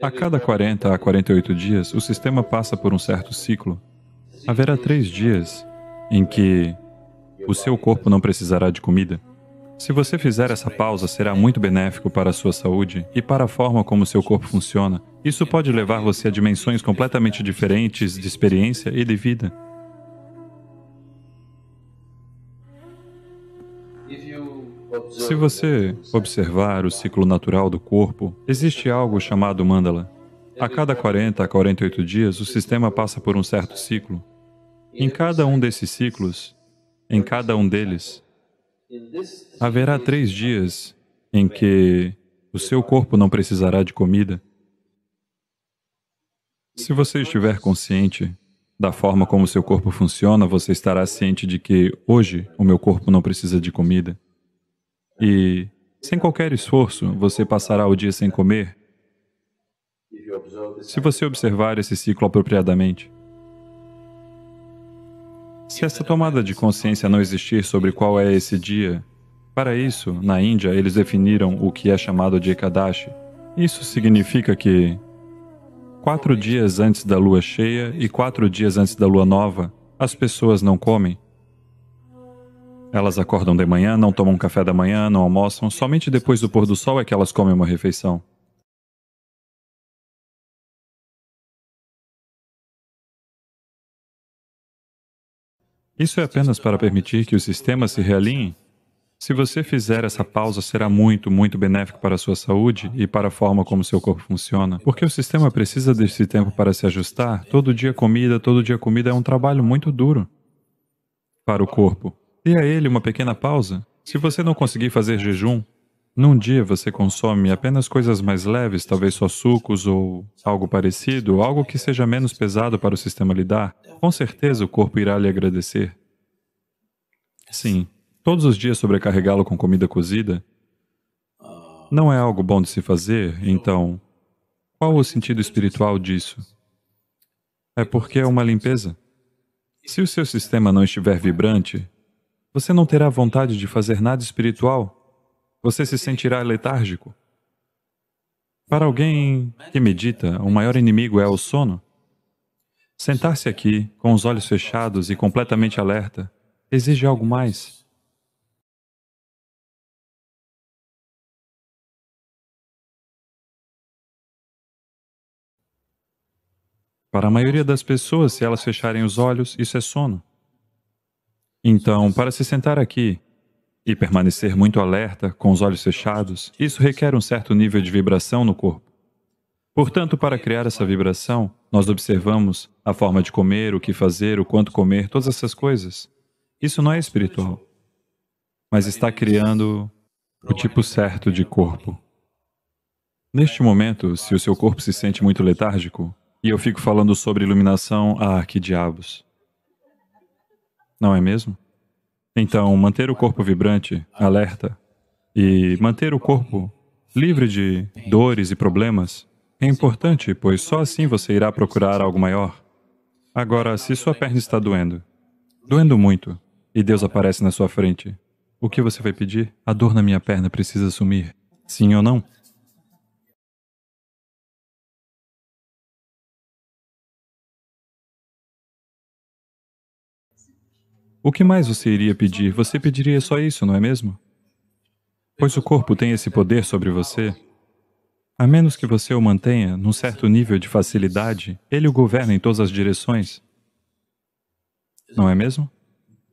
A cada 40 a 48 dias, o sistema passa por um certo ciclo. Haverá 3 dias em que o seu corpo não precisará de comida. Se você fizer essa pausa, será muito benéfico para a sua saúde e para a forma como o seu corpo funciona. Isso pode levar você a dimensões completamente diferentes de experiência e de vida. Se você observar o ciclo natural do corpo, existe algo chamado mandala. A cada 40 a 48 dias, o sistema passa por um certo ciclo. Em cada um desses ciclos, em cada um deles, haverá 3 dias em que o seu corpo não precisará de comida. Se você estiver consciente da forma como o seu corpo funciona, você estará ciente de que hoje o meu corpo não precisa de comida. E, sem qualquer esforço, você passará o dia sem comer, se você observar esse ciclo apropriadamente. Se essa tomada de consciência não existir sobre qual é esse dia, para isso, na Índia, eles definiram o que é chamado de Ekadashi. Isso significa que 4 dias antes da lua cheia e 4 dias antes da lua nova, as pessoas não comem. Elas acordam de manhã, não tomam café da manhã, não almoçam, somente depois do pôr do sol é que elas comem uma refeição. Isso é apenas para permitir que o sistema se realinhe. Se você fizer essa pausa, será muito benéfico para a sua saúde e para a forma como seu corpo funciona. Porque o sistema precisa desse tempo para se ajustar. Todo dia comida é um trabalho muito duro para o corpo. Dê a ele uma pequena pausa. Se você não conseguir fazer jejum, num dia você consome apenas coisas mais leves, talvez só sucos ou algo parecido, algo que seja menos pesado para o sistema lidar, com certeza o corpo irá lhe agradecer. Sim, todos os dias sobrecarregá-lo com comida cozida não é algo bom de se fazer, então, qual o sentido espiritual disso? É porque é uma limpeza. Se o seu sistema não estiver vibrante, você não terá vontade de fazer nada espiritual. Você se sentirá letárgico. Para alguém que medita, o maior inimigo é o sono. Sentar-se aqui, com os olhos fechados e completamente alerta, exige algo mais. Para a maioria das pessoas, se elas fecharem os olhos, isso é sono. Então, para se sentar aqui e permanecer muito alerta, com os olhos fechados, isso requer um certo nível de vibração no corpo. Portanto, para criar essa vibração, nós observamos a forma de comer, o que fazer, o quanto comer, todas essas coisas. Isso não é espiritual, mas está criando o tipo certo de corpo. Neste momento, se o seu corpo se sente muito letárgico, e eu fico falando sobre iluminação, que diabos. Não é mesmo? Então, manter o corpo vibrante, alerta, e manter o corpo livre de dores e problemas é importante, pois só assim você irá procurar algo maior. Agora, se sua perna está doendo muito, e Deus aparece na sua frente, o que você vai pedir? A dor na minha perna precisa sumir. Sim ou não? O que mais você iria pedir? Você pediria só isso, não é mesmo? Pois o corpo tem esse poder sobre você. A menos que você o mantenha num certo nível de facilidade, ele o governa em todas as direções. Não é mesmo?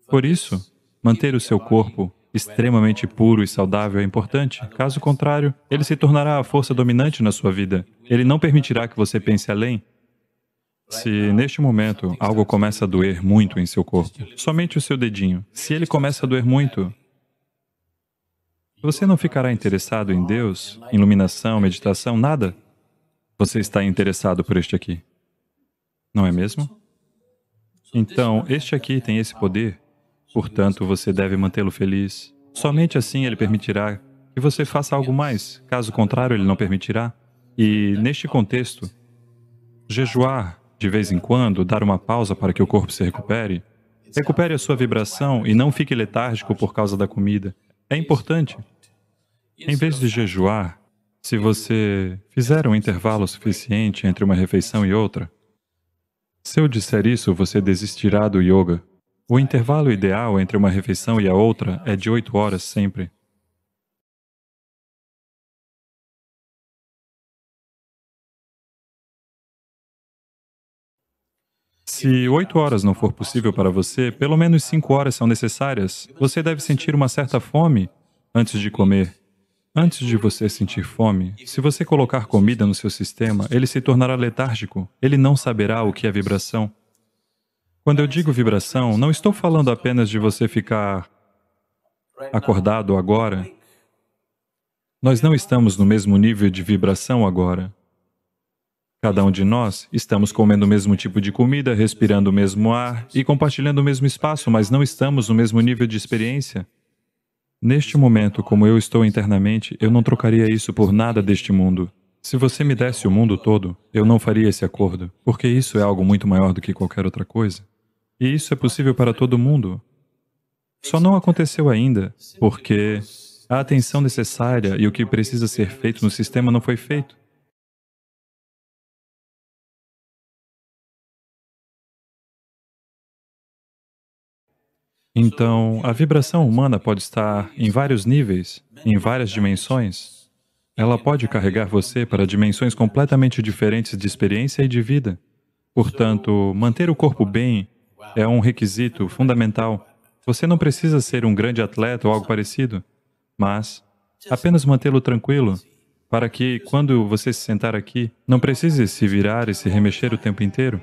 Por isso, manter o seu corpo extremamente puro e saudável é importante. Caso contrário, ele se tornará a força dominante na sua vida. Ele não permitirá que você pense além. Se, neste momento, algo começa a doer muito em seu corpo, somente o seu dedinho, se ele começa a doer muito, você não ficará interessado em Deus, em iluminação, meditação, nada? Você está interessado por este aqui, não é mesmo? Então, este aqui tem esse poder, portanto, você deve mantê-lo feliz. Somente assim ele permitirá que você faça algo mais, caso contrário, ele não permitirá. E, neste contexto, jejuar de vez em quando, dar uma pausa para que o corpo se recupere, recupere a sua vibração e não fique letárgico por causa da comida. É importante. Em vez de jejuar, Se você fizer um intervalo suficiente entre uma refeição e outra, se eu disser isso, você desistirá do yoga. O intervalo ideal entre uma refeição e a outra é de 8 horas sempre. Se 8 horas não for possível para você, pelo menos 5 horas são necessárias. Você deve sentir uma certa fome antes de comer. Antes de você sentir fome, se você colocar comida no seu sistema, ele se tornará letárgico. Ele não saberá o que é vibração. Quando eu digo vibração, não estou falando apenas de você ficar acordado agora. Nós não estamos no mesmo nível de vibração agora. Cada um de nós estamos comendo o mesmo tipo de comida, respirando o mesmo ar e compartilhando o mesmo espaço, mas não estamos no mesmo nível de experiência. Neste momento, como eu estou internamente, eu não trocaria isso por nada deste mundo. Se você me desse o mundo todo, eu não faria esse acordo, porque isso é algo muito maior do que qualquer outra coisa. E isso é possível para todo mundo. Só não aconteceu ainda, porque a atenção necessária e o que precisa ser feito no sistema não foi feito. Então, a vibração humana pode estar em vários níveis, em várias dimensões. Ela pode carregar você para dimensões completamente diferentes de experiência e de vida. Portanto, manter o corpo bem é um requisito fundamental. Você não precisa ser um grande atleta ou algo parecido, mas apenas mantê-lo tranquilo, para que, quando você se sentar aqui, não precise se virar e se remexer o tempo inteiro.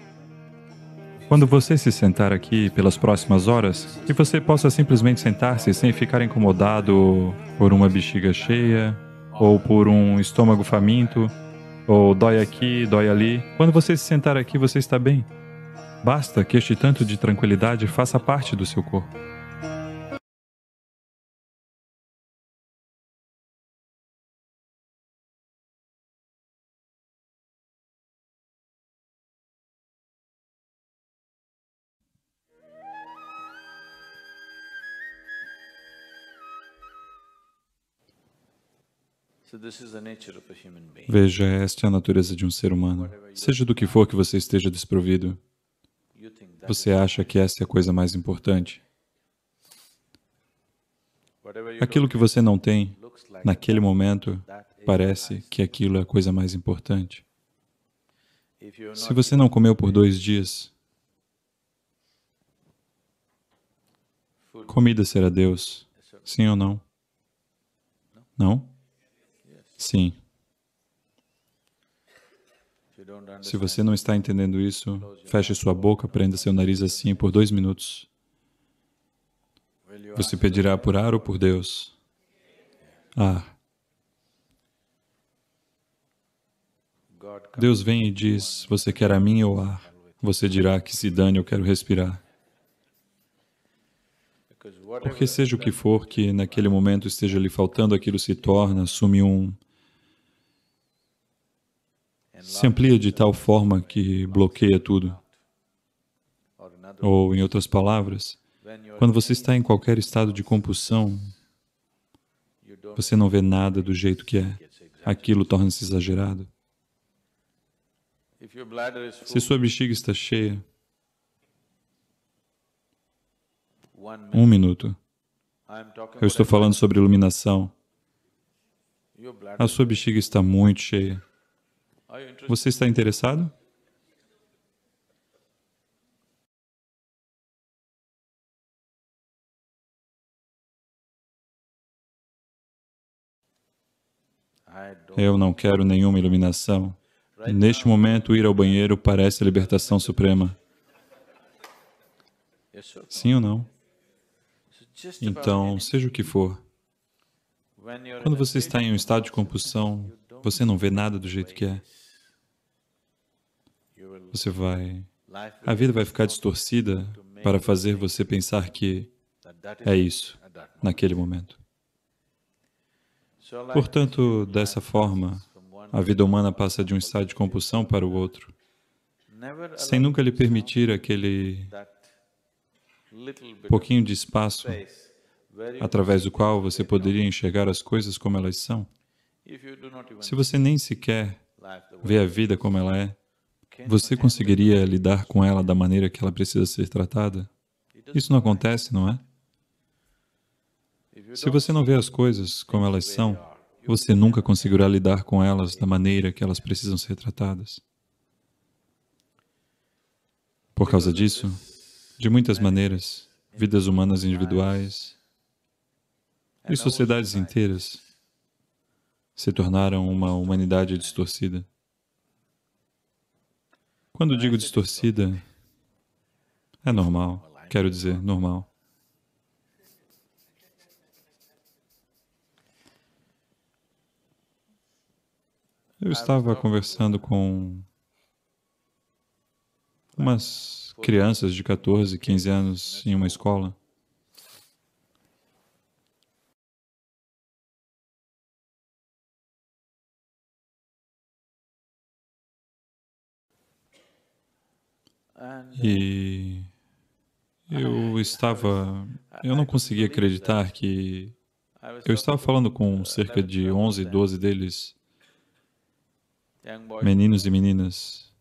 Quando você se sentar aqui pelas próximas horas, que você possa simplesmente sentar-se sem ficar incomodado por uma bexiga cheia, ou por um estômago faminto, ou dói aqui, dói ali. Quando você se sentar aqui, você está bem. Basta que este tanto de tranquilidade faça parte do seu corpo. Veja, esta é a natureza de um ser humano. Seja do que for que você esteja desprovido, você acha que esta é a coisa mais importante. Aquilo que você não tem, naquele momento, parece que aquilo é a coisa mais importante. Se você não comeu por 2 dias, comida será Deus. Sim ou não? Não? Sim. Se você não está entendendo isso, feche sua boca, prenda seu nariz assim por 2 minutos. Você pedirá por ar ou por Deus? Ar. Deus vem e diz, você quer a mim ou ar? Você dirá que se dane, eu quero respirar. Porque seja o que for que naquele momento esteja lhe faltando, aquilo se torna, assume se amplia de tal forma que bloqueia tudo. Ou, em outras palavras, quando você está em qualquer estado de compulsão, você não vê nada do jeito que é. Aquilo torna-se exagerado. Se sua bexiga está cheia, 1 minuto. Eu estou falando sobre iluminação. A sua bexiga está muito cheia. Você está interessado? Eu não quero nenhuma iluminação. Neste momento, ir ao banheiro parece a libertação suprema. Sim ou não? Então, seja o que for, quando você está em um estado de compulsão, você não vê nada do jeito que é. A vida vai ficar distorcida para fazer você pensar que é isso, naquele momento. Portanto, dessa forma, a vida humana passa de um estado de compulsão para o outro, sem nunca lhe permitir aquele pouquinho de espaço através do qual você poderia enxergar as coisas como elas são. Se você nem sequer vê a vida como ela é, você conseguiria lidar com ela da maneira que ela precisa ser tratada? Isso não acontece, não é? Se você não vê as coisas como elas são, você nunca conseguirá lidar com elas da maneira que elas precisam ser tratadas. Por causa disso, de muitas maneiras, vidas humanas individuais e sociedades inteiras se tornaram uma humanidade distorcida. Quando digo distorcida, é normal, quero dizer, normal. Eu estava conversando com umas crianças de 14, 15 anos em uma escola. E eu não conseguia acreditar que eu estava falando com cerca de 11, 12 deles, meninos e meninas.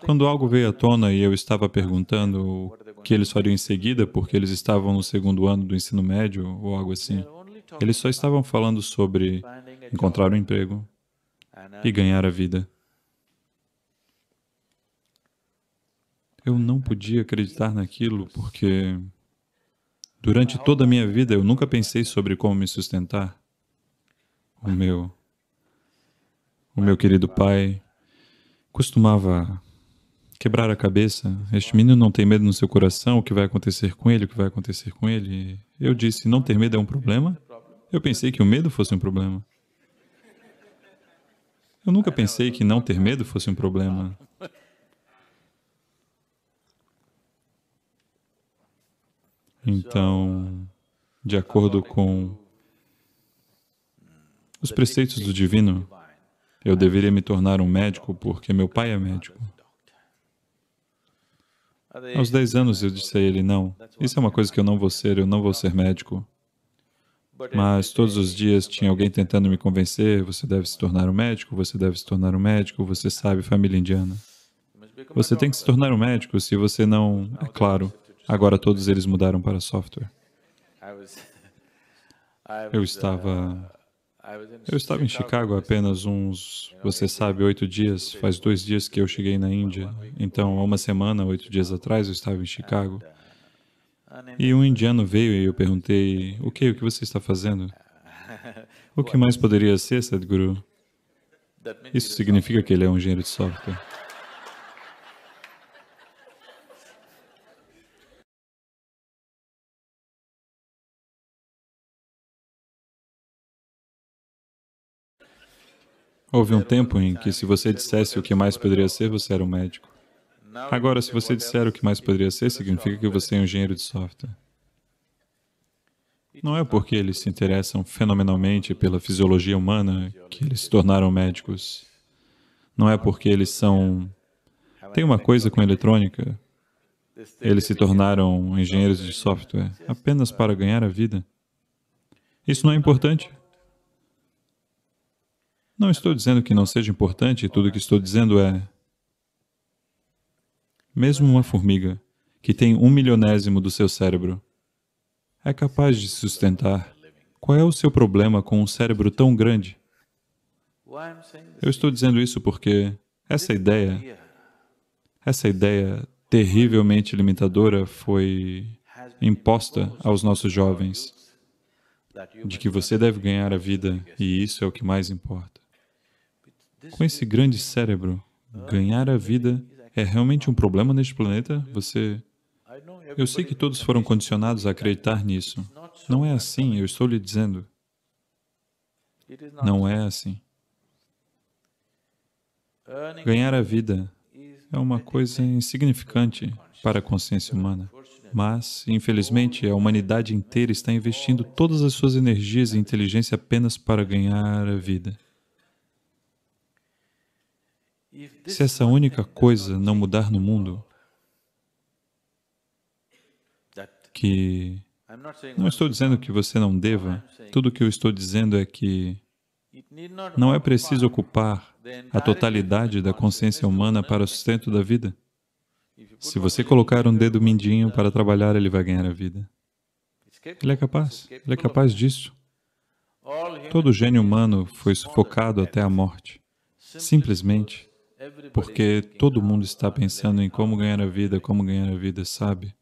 Quando algo veio à tona e eu estava perguntando o que eles fariam em seguida, porque eles estavam no segundo ano do ensino médio ou algo assim, eles só estavam falando sobre encontrar um emprego e ganhar a vida. Eu não podia acreditar naquilo porque durante toda a minha vida eu nunca pensei sobre como me sustentar. O meu querido pai costumava quebrar a cabeça. Este menino não tem medo no seu coração, o que vai acontecer com ele, o que vai acontecer com ele. Eu disse, não ter medo é um problema? Eu pensei que o medo fosse um problema. Eu nunca pensei que não ter medo fosse um problema. Então, de acordo com os preceitos do divino, eu deveria me tornar um médico porque meu pai é médico. Aos 10 anos eu disse a ele, não, isso é uma coisa que eu não vou ser médico. Mas todos os dias tinha alguém tentando me convencer, você deve se tornar um médico, você deve se tornar um médico, você sabe, família indiana. Você tem que se tornar um médico, se você não... É claro, agora todos eles mudaram para software. Eu estava... Eu estava em Chicago há apenas uns, você sabe, 8 dias. Faz 2 dias que eu cheguei na Índia. Então, há uma semana, 8 dias atrás, eu estava em Chicago. E um indiano veio e eu perguntei, o que você está fazendo? O que mais poderia ser, Sadhguru? Isso significa que ele é um engenheiro de software. Houve um tempo em que se você dissesse o que mais poderia ser, você era um médico. Agora, se você disser o que mais poderia ser, significa que você é um engenheiro de software. Não é porque eles se interessam fenomenalmente pela fisiologia humana que eles se tornaram médicos. Não é porque eles são... Tem uma coisa com eletrônica. Eles se tornaram engenheiros de software apenas para ganhar a vida. Isso não é importante. Não estou dizendo que não seja importante, tudo o que estou dizendo é... Mesmo uma formiga, que tem 1/1000º do seu cérebro, é capaz de se sustentar. Qual é o seu problema com um cérebro tão grande? Eu estou dizendo isso porque essa ideia terrivelmente limitadora foi imposta aos nossos jovens, de que você deve ganhar a vida e isso é o que mais importa. Com esse grande cérebro, ganhar a vida é realmente um problema neste planeta? Eu sei que todos foram condicionados a acreditar nisso. Não é assim, eu estou lhe dizendo. Não é assim. Ganhar a vida é uma coisa insignificante para a consciência humana. Mas, infelizmente, a humanidade inteira está investindo todas as suas energias e inteligência apenas para ganhar a vida. Se essa única coisa não mudar no mundo, que Não estou dizendo que você não deva. Tudo o que eu estou dizendo é que não é preciso ocupar a totalidade da consciência humana para o sustento da vida. Se você colocar um dedo mindinho para trabalhar, ele vai ganhar a vida. Ele é capaz disso. Todo gênio humano foi sufocado até a morte, simplesmente porque todo mundo está pensando em como ganhar a vida, sabe?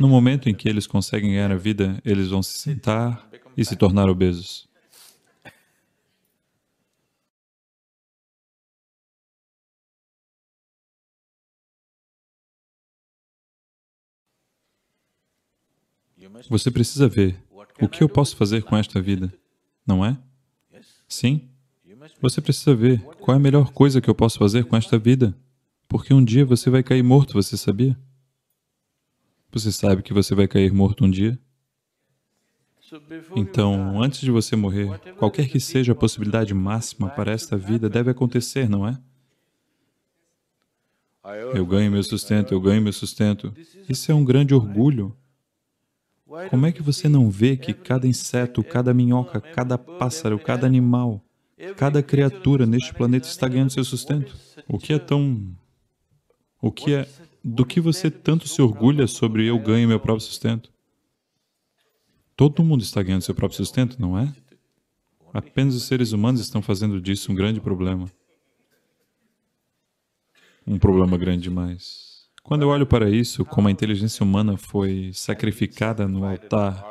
No momento em que eles conseguem ganhar a vida, eles vão se sentar e se tornar obesos. Você precisa ver o que eu posso fazer com esta vida, não é? Sim, você precisa ver qual é a melhor coisa que eu posso fazer com esta vida, porque um dia você vai cair morto, você sabia? Você sabe que você vai cair morto um dia? Então, antes de você morrer, qualquer que seja a possibilidade máxima para esta vida deve acontecer, não é? Eu ganho meu sustento, eu ganho meu sustento. Isso é um grande orgulho. Como é que você não vê que cada inseto, cada minhoca, cada pássaro, cada animal, cada criatura neste planeta está ganhando seu sustento? O que é tão... O que é... Do que você tanto se orgulha sobre eu ganho meu próprio sustento? Todo mundo está ganhando seu próprio sustento, não é? Apenas os seres humanos estão fazendo disso um grande problema. Um problema grande demais. Quando eu olho para isso, como a inteligência humana foi sacrificada no altar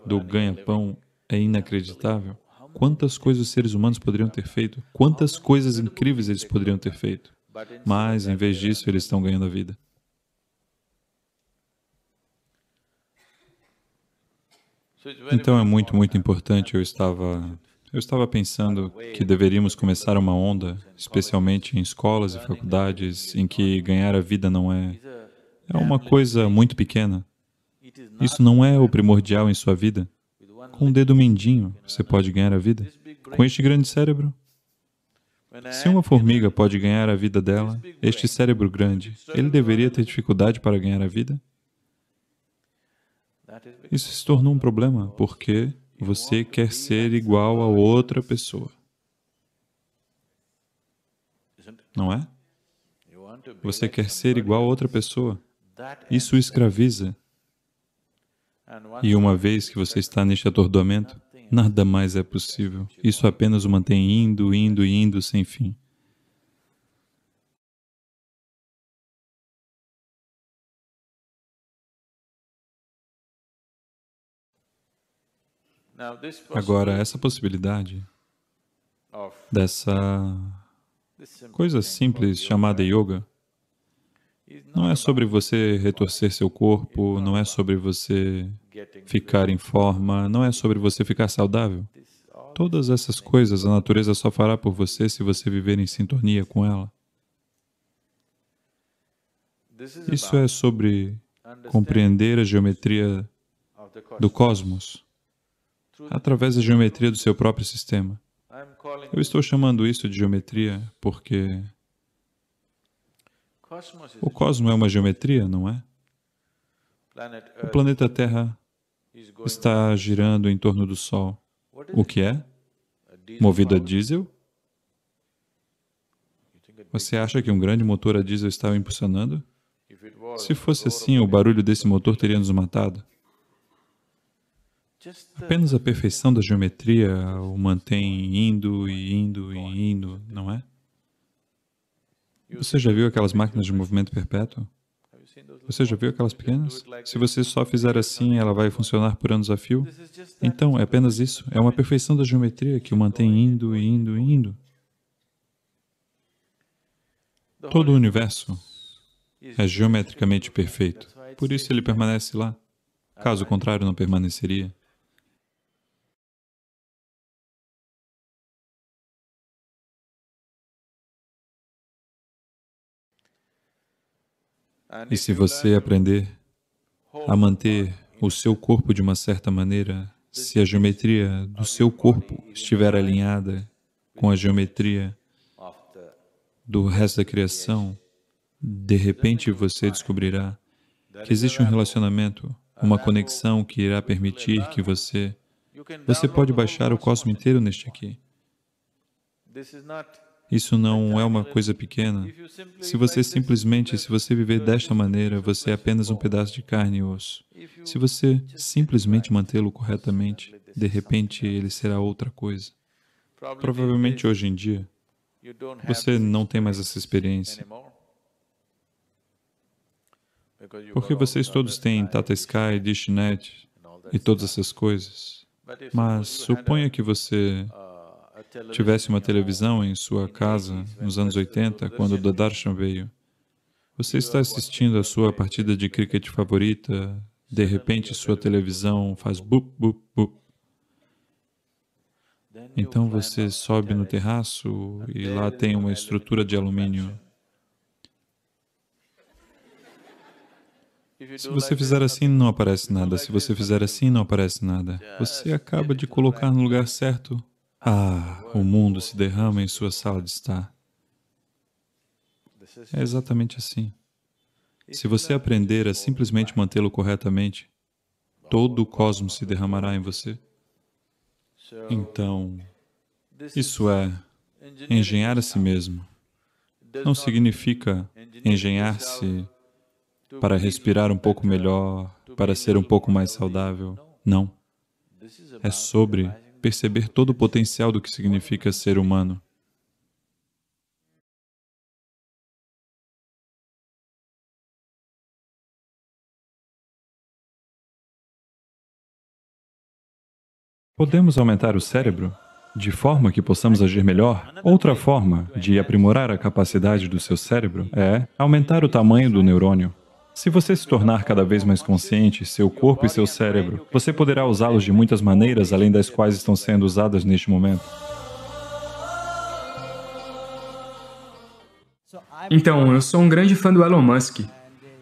do ganha-pão, é inacreditável. Quantas coisas os seres humanos poderiam ter feito? Quantas coisas incríveis eles poderiam ter feito? Mas, em vez disso, eles estão ganhando a vida. Então é muito, muito importante. Eu estava pensando que deveríamos começar uma onda, especialmente em escolas e faculdades, em que ganhar a vida não é uma coisa muito pequena. Isso não é o primordial em sua vida. Com um dedo mindinho, você pode ganhar a vida. Com este grande cérebro, se uma formiga pode ganhar a vida dela, este cérebro grande, ele deveria ter dificuldade para ganhar a vida? Isso se tornou um problema porque você quer ser igual a outra pessoa, não é? Você quer ser igual a outra pessoa. Isso o escraviza. E uma vez que você está neste atordoamento, nada mais é possível. Isso apenas o mantém indo, indo e indo sem fim. Agora, essa possibilidade dessa coisa simples chamada yoga não é sobre você retorcer seu corpo, não é sobre você ficar em forma, não é sobre você ficar saudável. Todas essas coisas a natureza só fará por você se você viver em sintonia com ela. Isso é sobre compreender a geometria do cosmos através da geometria do seu próprio sistema. Eu estou chamando isso de geometria porque o cosmos é uma geometria, não é? O planeta Terra está girando em torno do Sol. O que é? Movido a diesel? Você acha que um grande motor a diesel está o impulsionando? Se fosse assim, o barulho desse motor teria nos matado. Apenas a perfeição da geometria o mantém indo e indo e indo, não é? Você já viu aquelas máquinas de movimento perpétuo? Você já viu aquelas pequenas? Se você só fizer assim, ela vai funcionar por anos a fio? Então, é apenas isso. É uma perfeição da geometria que o mantém indo e indo e indo. Todo o universo é geometricamente perfeito. Por isso ele permanece lá. Caso contrário, não permaneceria. E se você aprender a manter o seu corpo de uma certa maneira, se a geometria do seu corpo estiver alinhada com a geometria do resto da criação, de repente você descobrirá que existe um relacionamento uma conexão que irá permitir que você pode baixar o cosmo inteiro neste aqui. Isso não é uma coisa pequena. Se você viver desta maneira, você é apenas um pedaço de carne e osso. Se você simplesmente mantê-lo corretamente, de repente ele será outra coisa. Provavelmente hoje em dia, você não tem mais essa experiência. Porque vocês todos têm Tata Sky, DishNet e todas essas coisas. Mas suponha que você tivesse uma televisão em sua casa nos anos 80, quando o Doordarshan veio. Você está assistindo a sua partida de cricket favorita, de repente sua televisão faz bup, bup, bup. Então você sobe no terraço e lá tem uma estrutura de alumínio. Se você fizer assim, não aparece nada. Se você fizer assim, não aparece nada. Você acaba de colocar no lugar certo. Ah, o mundo se derrama em sua sala de estar. É exatamente assim. Se você aprender a simplesmente mantê-lo corretamente, todo o cosmos se derramará em você. Então, isso é engenhar a si mesmo. Não significa engenhar-se para respirar um pouco melhor, para ser um pouco mais saudável. Não. É sobre perceber todo o potencial do que significa ser humano. Podemos aumentar o cérebro de forma que possamos agir melhor? Outra forma de aprimorar a capacidade do seu cérebro é aumentar o tamanho do neurônio. Se você se tornar cada vez mais consciente, seu corpo e seu cérebro, você poderá usá-los de muitas maneiras, além das quais estão sendo usadas neste momento. Então, eu sou um grande fã do Elon Musk,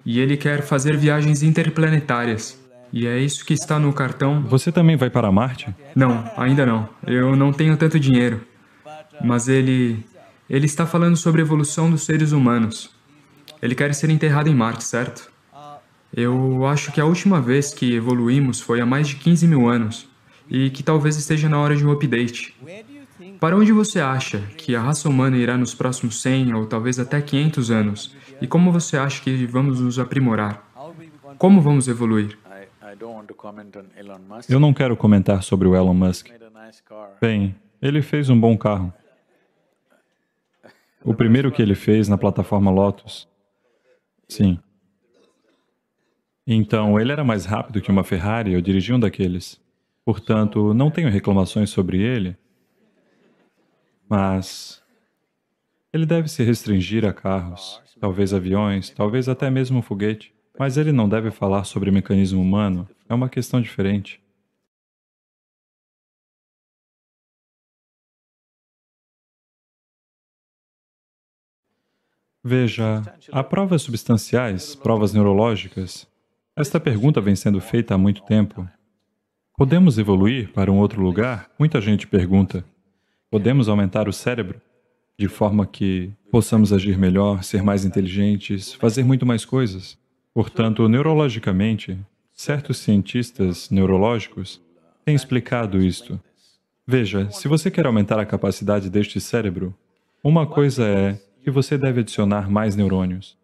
e ele quer fazer viagens interplanetárias. E é isso que está no cartão. Você também vai para Marte? Não, ainda não. Eu não tenho tanto dinheiro. Mas ele está falando sobre a evolução dos seres humanos. Ele quer ser enterrado em Marte, certo? Eu acho que a última vez que evoluímos foi há mais de 15 mil anos, e que talvez esteja na hora de um update. Para onde você acha que a raça humana irá nos próximos 100 ou talvez até 500 anos? E como você acha que vamos nos aprimorar? Como vamos evoluir? Eu não quero comentar sobre o Elon Musk. Bem, ele fez um bom carro. O primeiro que ele fez na plataforma Lotus. Sim. Então, ele era mais rápido que uma Ferrari, eu dirigi um daqueles. Portanto, não tenho reclamações sobre ele, mas ele deve se restringir a carros, talvez aviões, talvez até mesmo um foguete. Mas ele não deve falar sobre mecanismo humano, é uma questão diferente. Veja, há provas substanciais, provas neurológicas. Esta pergunta vem sendo feita há muito tempo. Podemos evoluir para um outro lugar? Muita gente pergunta. Podemos aumentar o cérebro de forma que possamos agir melhor, ser mais inteligentes, fazer muito mais coisas? Portanto, neurologicamente, certos cientistas neurológicos têm explicado isto. Veja, se você quer aumentar a capacidade deste cérebro, uma coisa é que você deve adicionar mais neurônios.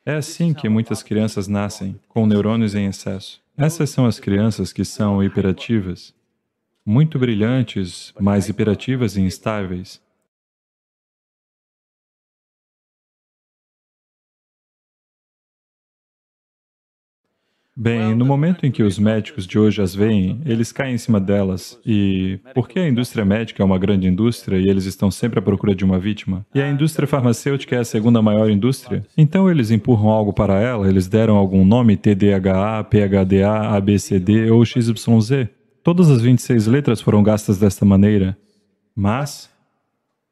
É assim que muitas crianças nascem, com neurônios em excesso. Essas são as crianças que são hiperativas, muito brilhantes, mas hiperativas e instáveis. Bem, no momento em que os médicos de hoje as veem, eles caem em cima delas. E porque a indústria médica é uma grande indústria e eles estão sempre à procura de uma vítima, e a indústria farmacêutica é a segunda maior indústria, então eles empurram algo para ela, eles deram algum nome, TDAH, PHDA, ABCD ou XYZ. Todas as 26 letras foram gastas desta maneira. Mas,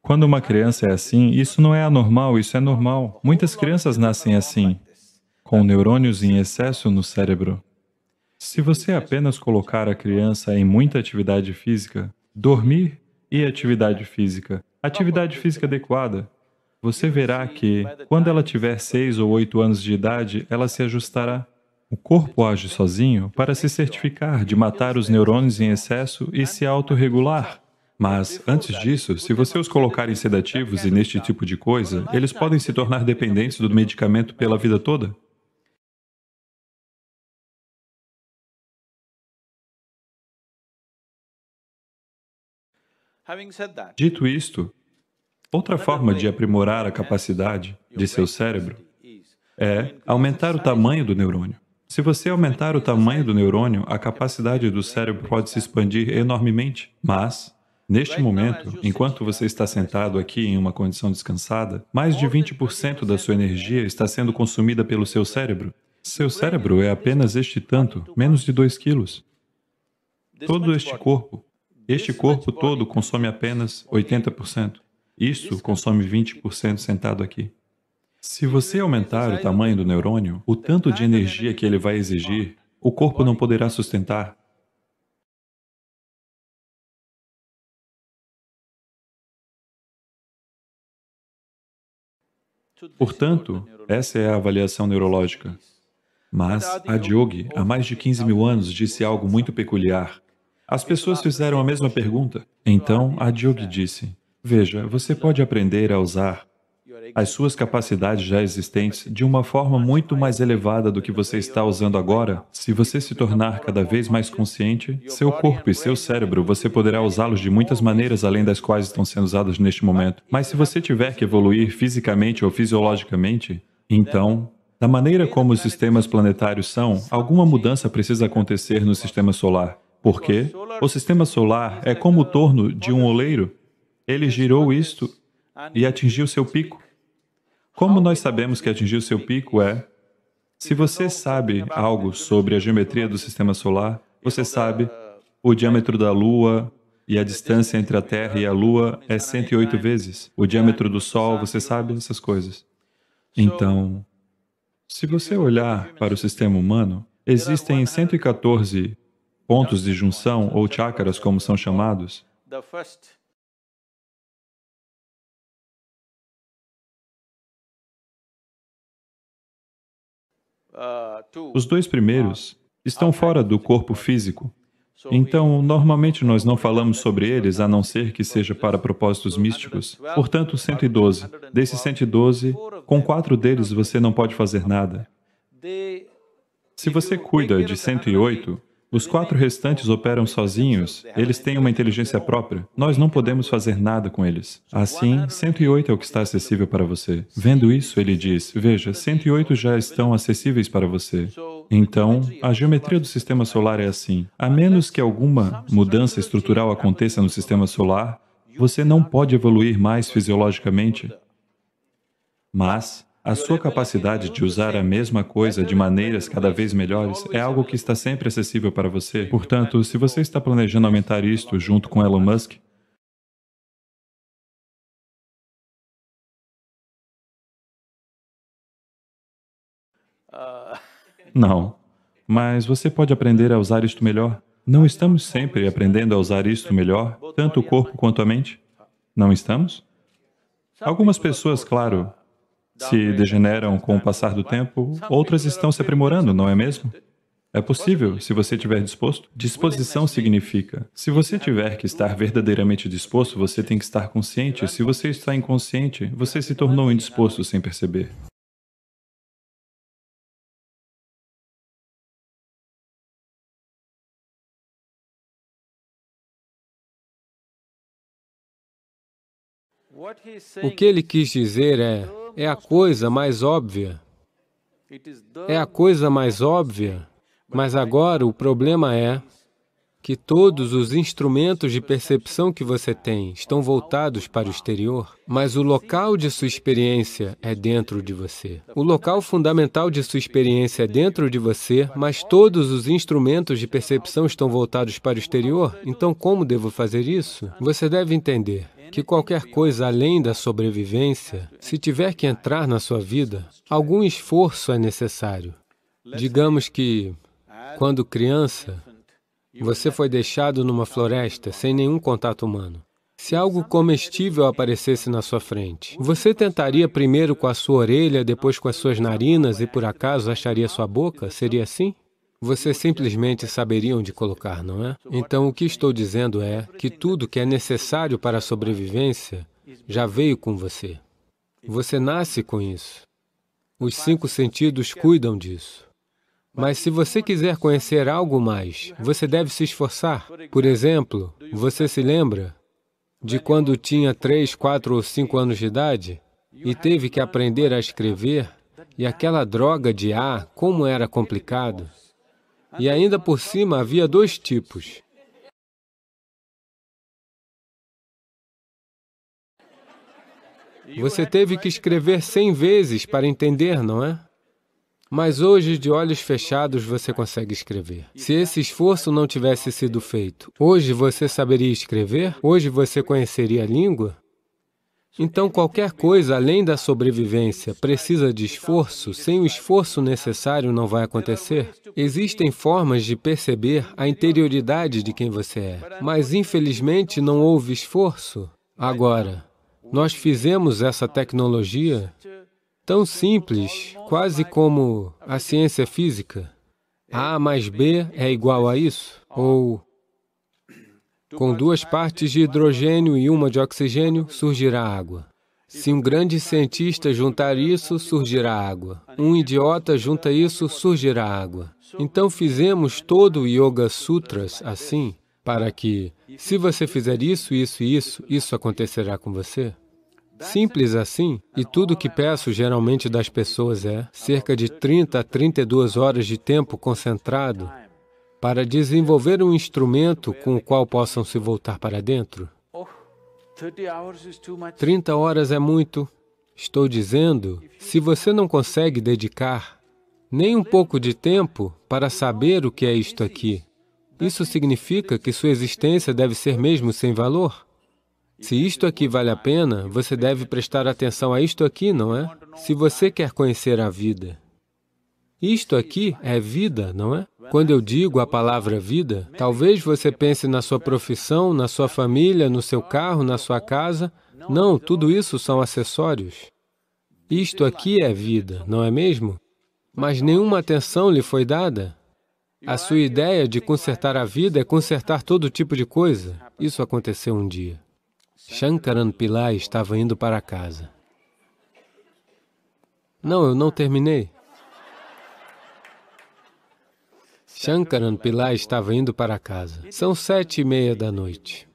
quando uma criança é assim, isso não é anormal, isso é normal. Muitas crianças nascem assim, com neurônios em excesso no cérebro. Se você apenas colocar a criança em muita atividade física, dormir e atividade física adequada, você verá que, quando ela tiver 6 ou 8 anos de idade, ela se ajustará. O corpo age sozinho para se certificar de matar os neurônios em excesso e se autorregular. Mas, antes disso, se você os colocar em sedativos e neste tipo de coisa, eles podem se tornar dependentes do medicamento pela vida toda. Dito isto, outra forma de aprimorar a capacidade de seu cérebro é aumentar o tamanho do neurônio. Se você aumentar o tamanho do neurônio, a capacidade do cérebro pode se expandir enormemente. Mas, neste momento, enquanto você está sentado aqui em uma condição descansada, mais de 20% da sua energia está sendo consumida pelo seu cérebro. Seu cérebro é apenas este tanto, menos de 2 quilos. Todo este corpo todo consome apenas 80%. Isso consome 20% sentado aqui. Se você aumentar o tamanho do neurônio, o tanto de energia que ele vai exigir, o corpo não poderá sustentar. Portanto, essa é a avaliação neurológica. Mas Adiyogi, há mais de 15 mil anos, disse algo muito peculiar. As pessoas fizeram a mesma pergunta. Então, Adiyogi disse, veja, você pode aprender a usar as suas capacidades já existentes de uma forma muito mais elevada do que você está usando agora. Se você se tornar cada vez mais consciente, seu corpo e seu cérebro, você poderá usá-los de muitas maneiras além das quais estão sendo usados neste momento. Mas se você tiver que evoluir fisicamente ou fisiologicamente, então, da maneira como os sistemas planetários são, alguma mudança precisa acontecer no sistema solar. Por quê? O sistema solar é como o torno de um oleiro. Ele girou isto e atingiu seu pico. Como nós sabemos que atingiu seu pico é, se você sabe algo sobre a geometria do sistema solar, você sabe o diâmetro da Lua e a distância entre a Terra e a Lua é 108 vezes. O diâmetro do Sol, você sabe essas coisas. Então, se você olhar para o sistema humano, existem 114 pontos de junção, ou chakras, como são chamados. Os 2 primeiros estão fora do corpo físico. Então, normalmente nós não falamos sobre eles, a não ser que seja para propósitos místicos. Portanto, 112. Desses 112, com 4 deles você não pode fazer nada. Se você cuida de 108, os 4 restantes operam sozinhos, eles têm uma inteligência própria. Nós não podemos fazer nada com eles. Assim, 108 é o que está acessível para você. Vendo isso, ele diz, veja, 108 já estão acessíveis para você. Então, a geometria do sistema solar é assim. A menos que alguma mudança estrutural aconteça no sistema solar, você não pode evoluir mais fisiologicamente. Mas a sua capacidade de usar a mesma coisa de maneiras cada vez melhores é algo que está sempre acessível para você. Portanto, se você está planejando aumentar isto junto com Elon Musk, não. Mas você pode aprender a usar isto melhor. Não estamos sempre aprendendo a usar isto melhor, tanto o corpo quanto a mente? Não estamos? Algumas pessoas, claro, se degeneram com o passar do tempo, outras estão se aprimorando, não é mesmo? É possível, se você estiver disposto. Disposição significa, se você tiver que estar verdadeiramente disposto, você tem que estar consciente. Se você está inconsciente, você se tornou indisposto sem perceber. O que ele quis dizer é a coisa mais óbvia. É a coisa mais óbvia, mas agora o problema é que todos os instrumentos de percepção que você tem estão voltados para o exterior, mas o local de sua experiência é dentro de você. O local fundamental de sua experiência é dentro de você, mas todos os instrumentos de percepção estão voltados para o exterior. Então, como devo fazer isso? Você deve entender que qualquer coisa além da sobrevivência, se tiver que entrar na sua vida, algum esforço é necessário. Digamos que, quando criança, você foi deixado numa floresta sem nenhum contato humano. Se algo comestível aparecesse na sua frente, você tentaria primeiro com a sua orelha, depois com as suas narinas e por acaso acharia sua boca? Seria assim? Você simplesmente saberia onde colocar, não é? Então, o que estou dizendo é que tudo que é necessário para a sobrevivência já veio com você. Você nasce com isso. Os 5 sentidos cuidam disso. Mas se você quiser conhecer algo mais, você deve se esforçar. Por exemplo, você se lembra de quando tinha 3, 4 ou 5 anos de idade e teve que aprender a escrever, e aquela droga de A, como era complicado. E ainda por cima havia 2 tipos. Você teve que escrever 100 vezes para entender, não é? Mas hoje, de olhos fechados, você consegue escrever. Se esse esforço não tivesse sido feito, hoje você saberia escrever? Hoje você conheceria a língua? Então, qualquer coisa além da sobrevivência precisa de esforço. Sem o esforço necessário, não vai acontecer. Existem formas de perceber a interioridade de quem você é, mas, infelizmente, não houve esforço. Agora, nós fizemos essa tecnologia tão simples, quase como a ciência física. A mais B é igual a isso? Ou, com 2 partes de hidrogênio e 1 de oxigênio, surgirá água. Se um grande cientista juntar isso, surgirá água. Um idiota junta isso, surgirá água. Então fizemos todo o Yoga Sutras assim, para que, se você fizer isso, isso e isso acontecerá com você. Simples assim, e tudo o que peço geralmente das pessoas é cerca de 30 a 32 horas de tempo concentrado para desenvolver um instrumento com o qual possam se voltar para dentro. 30 horas é muito. Estou dizendo, se você não consegue dedicar nem um pouco de tempo para saber o que é isto aqui, isso significa que sua existência deve ser mesmo sem valor? Se isto aqui vale a pena, você deve prestar atenção a isto aqui, não é? Se você quer conhecer a vida. Isto aqui é vida, não é? Quando eu digo a palavra vida, talvez você pense na sua profissão, na sua família, no seu carro, na sua casa. Não, tudo isso são acessórios. Isto aqui é vida, não é mesmo? Mas nenhuma atenção lhe foi dada. A sua ideia de consertar a vida é consertar todo tipo de coisa. Isso aconteceu um dia. Shankaran Pillai estava indo para casa. Não, eu não terminei. Shankaran Pillai estava indo para casa. São 7:30 da noite.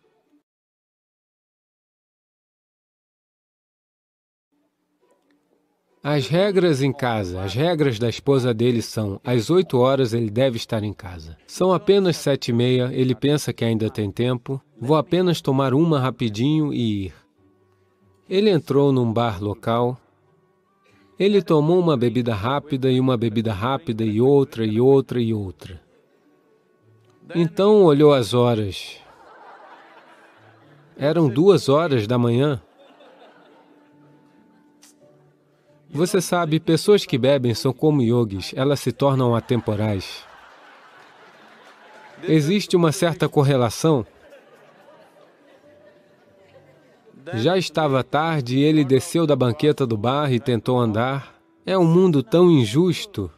As regras em casa, as regras da esposa dele são, às 8 horas ele deve estar em casa. São apenas 7:30, ele pensa que ainda tem tempo, vou apenas tomar uma rapidinho e ir. Ele entrou num bar local, ele tomou uma bebida rápida e uma bebida rápida e outra e outra e outra. Então olhou as horas. Eram 2 horas da manhã. Você sabe, pessoas que bebem são como yogis, elas se tornam atemporais. Existe uma certa correlação. Já estava tarde e ele desceu da banqueta do bar e tentou andar. É um mundo tão injusto.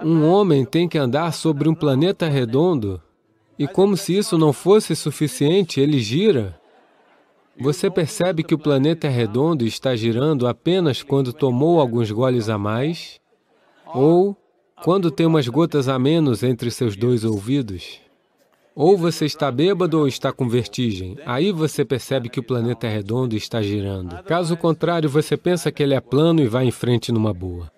Um homem tem que andar sobre um planeta redondo e, como se isso não fosse suficiente, ele gira. Você percebe que o planeta é redondo e está girando apenas quando tomou alguns goles a mais ou quando tem umas gotas a menos entre seus 2 ouvidos. Ou você está bêbado ou está com vertigem. Aí você percebe que o planeta é redondo e está girando. Caso contrário, você pensa que ele é plano e vai em frente numa boa.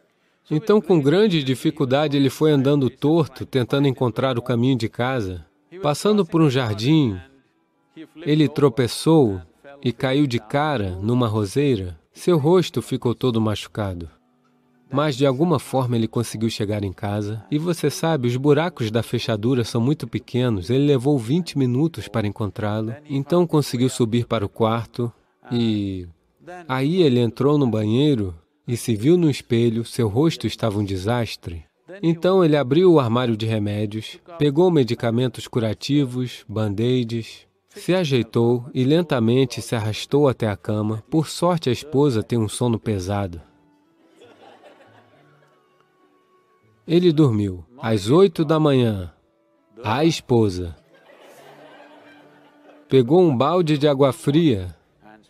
Então, com grande dificuldade, ele foi andando torto, tentando encontrar o caminho de casa. Passando por um jardim, ele tropeçou e caiu de cara numa roseira. Seu rosto ficou todo machucado. Mas, de alguma forma, ele conseguiu chegar em casa. E você sabe, os buracos da fechadura são muito pequenos. Ele levou 20 minutos para encontrá-lo. Então, conseguiu subir para o quarto e... aí ele entrou no banheiro e se viu no espelho. Seu rosto estava um desastre. Então, ele abriu o armário de remédios, pegou medicamentos curativos, band-aids, se ajeitou e lentamente se arrastou até a cama. Por sorte, a esposa tem um sono pesado. Ele dormiu. Às 8 da manhã, a esposa pegou um balde de água fria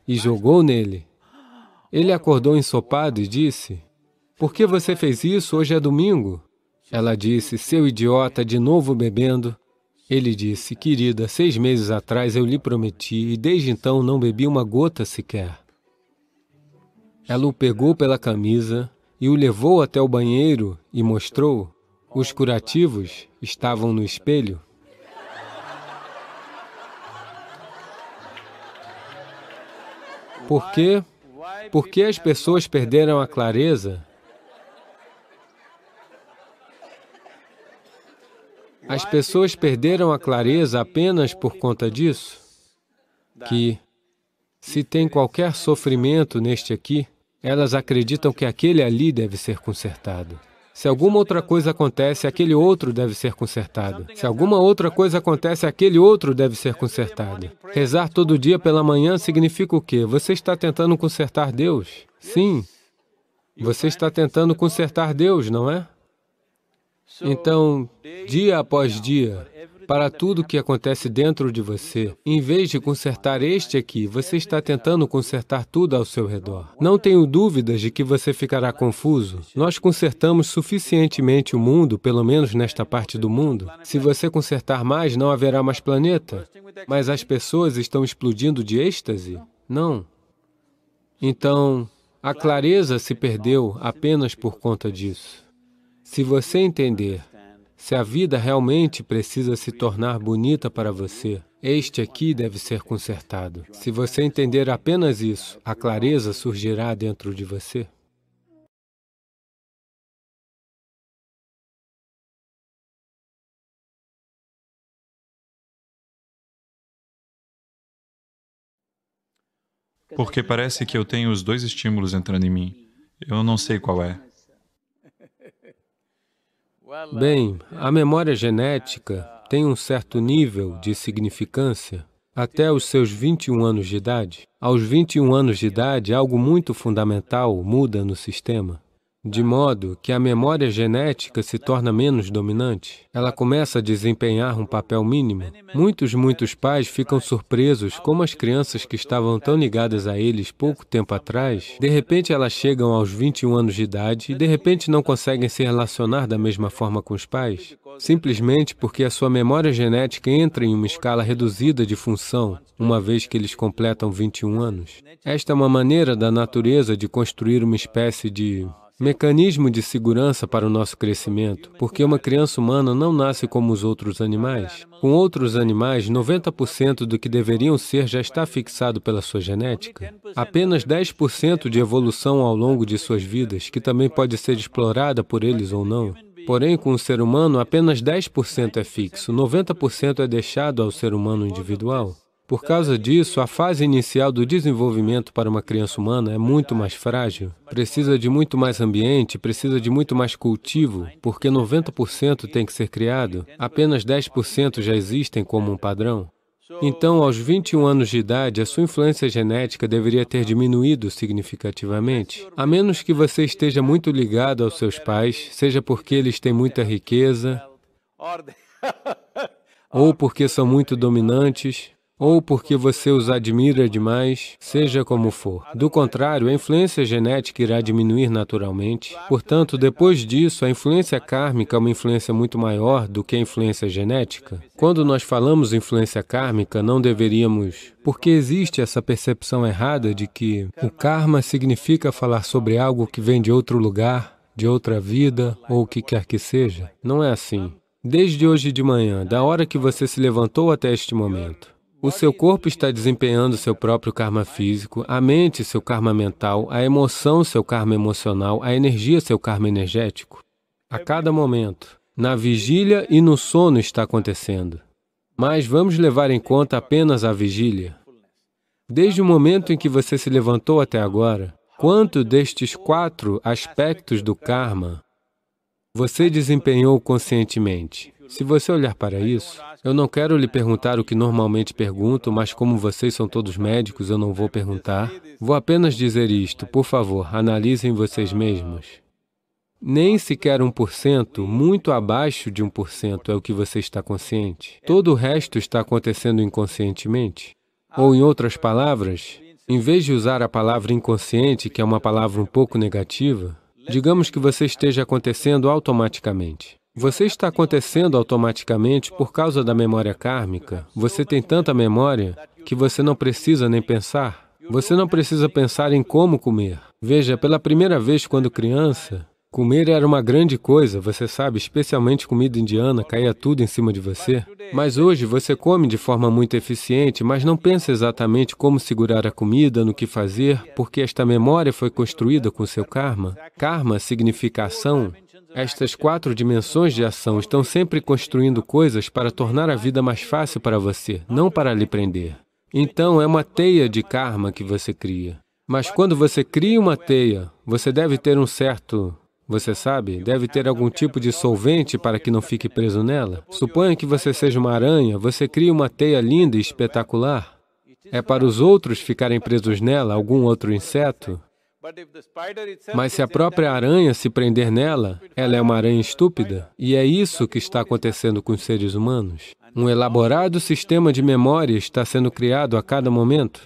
e jogou nele. Ele acordou ensopado e disse: "Por que você fez isso? Hoje é domingo." Ela disse: "Seu idiota, de novo bebendo." Ele disse: "Querida, 6 meses atrás eu lhe prometi e desde então não bebi uma gota sequer." Ela o pegou pela camisa e o levou até o banheiro e mostrou. Os curativos estavam no espelho. Por quê? Porque as pessoas perderam a clareza. As pessoas perderam a clareza apenas por conta disso, que se tem qualquer sofrimento neste aqui, elas acreditam que aquele ali deve ser consertado. Se alguma outra coisa acontece, aquele outro deve ser consertado. Se alguma outra coisa acontece, aquele outro deve ser consertado. Rezar todo dia pela manhã significa o quê? Você está tentando consertar Deus? Sim. Você está tentando consertar Deus, não é? Então, dia após dia, para tudo que acontece dentro de você, em vez de consertar este aqui, você está tentando consertar tudo ao seu redor. Não tenho dúvidas de que você ficará confuso. Nós consertamos suficientemente o mundo, pelo menos nesta parte do mundo. Se você consertar mais, não haverá mais planeta. Mas as pessoas estão explodindo de êxtase? Não. Então, a clareza se perdeu apenas por conta disso. Se você entender, se a vida realmente precisa se tornar bonita para você, este aqui deve ser consertado. Se você entender apenas isso, a clareza surgirá dentro de você. Porque parece que eu tenho os dois estímulos entrando em mim. Eu não sei qual é. Bem, a memória genética tem um certo nível de significância até os seus 21 anos de idade. Aos 21 anos de idade, algo muito fundamental muda no sistema, de modo que a memória genética se torna menos dominante. Ela começa a desempenhar um papel mínimo. Muitos pais ficam surpresos como as crianças que estavam tão ligadas a eles pouco tempo atrás, de repente elas chegam aos 21 anos de idade e de repente não conseguem se relacionar da mesma forma com os pais, simplesmente porque a sua memória genética entra em uma escala reduzida de função, uma vez que eles completam 21 anos. Esta é uma maneira da natureza de construir uma espécie de mecanismo de segurança para o nosso crescimento, porque uma criança humana não nasce como os outros animais. Com outros animais, 90% do que deveriam ser já está fixado pela sua genética. Apenas 10% de evolução ao longo de suas vidas, que também pode ser explorada por eles ou não. Porém, com o ser humano, apenas 10% é fixo, 90% é deixado ao ser humano individual. Por causa disso, a fase inicial do desenvolvimento para uma criança humana é muito mais frágil, precisa de muito mais ambiente, precisa de muito mais cultivo, porque 90% tem que ser criado, apenas 10% já existem como um padrão. Então, aos 21 anos de idade, a sua influência genética deveria ter diminuído significativamente, a menos que você esteja muito ligado aos seus pais, seja porque eles têm muita riqueza, ou porque são muito dominantes, ou porque você os admira demais, seja como for. Do contrário, a influência genética irá diminuir naturalmente. Portanto, depois disso, a influência kármica é uma influência muito maior do que a influência genética. Quando nós falamos influência kármica, não deveríamos... Porque existe essa percepção errada de que o karma significa falar sobre algo que vem de outro lugar, de outra vida, ou o que quer que seja. Não é assim. Desde hoje de manhã, da hora que você se levantou até este momento, o seu corpo está desempenhando seu próprio karma físico, a mente, seu karma mental, a emoção, seu karma emocional, a energia, seu karma energético. A cada momento, na vigília e no sono está acontecendo. Mas vamos levar em conta apenas a vigília. Desde o momento em que você se levantou até agora, quanto destes 4 aspectos do karma você desempenhou conscientemente? Se você olhar para isso, eu não quero lhe perguntar o que normalmente pergunto, mas como vocês são todos médicos, eu não vou perguntar. Vou apenas dizer isto, por favor, analisem vocês mesmos. Nem sequer 1%, muito abaixo de 1% é o que você está consciente. Todo o resto está acontecendo inconscientemente. Ou, em outras palavras, em vez de usar a palavra inconsciente, que é uma palavra um pouco negativa, digamos que você esteja acontecendo automaticamente. Você está acontecendo automaticamente por causa da memória kármica. Você tem tanta memória que você não precisa nem pensar. Você não precisa pensar em como comer. Veja, pela primeira vez quando criança, comer era uma grande coisa, você sabe, especialmente comida indiana, caía tudo em cima de você. Mas hoje você come de forma muito eficiente, mas não pensa exatamente como segurar a comida, no que fazer, porque esta memória foi construída com seu karma. Karma significa ação. Estas 4 dimensões de ação estão sempre construindo coisas para tornar a vida mais fácil para você, não para lhe prender. Então, é uma teia de karma que você cria. Mas quando você cria uma teia, você deve ter um certo... Você sabe, deve ter algum tipo de solvente para que não fique preso nela. Suponha que você seja uma aranha, você cria uma teia linda e espetacular. É para os outros ficarem presos nela, algum outro inseto. Mas se a própria aranha se prender nela, ela é uma aranha estúpida. E é isso que está acontecendo com os seres humanos. Um elaborado sistema de memória está sendo criado a cada momento.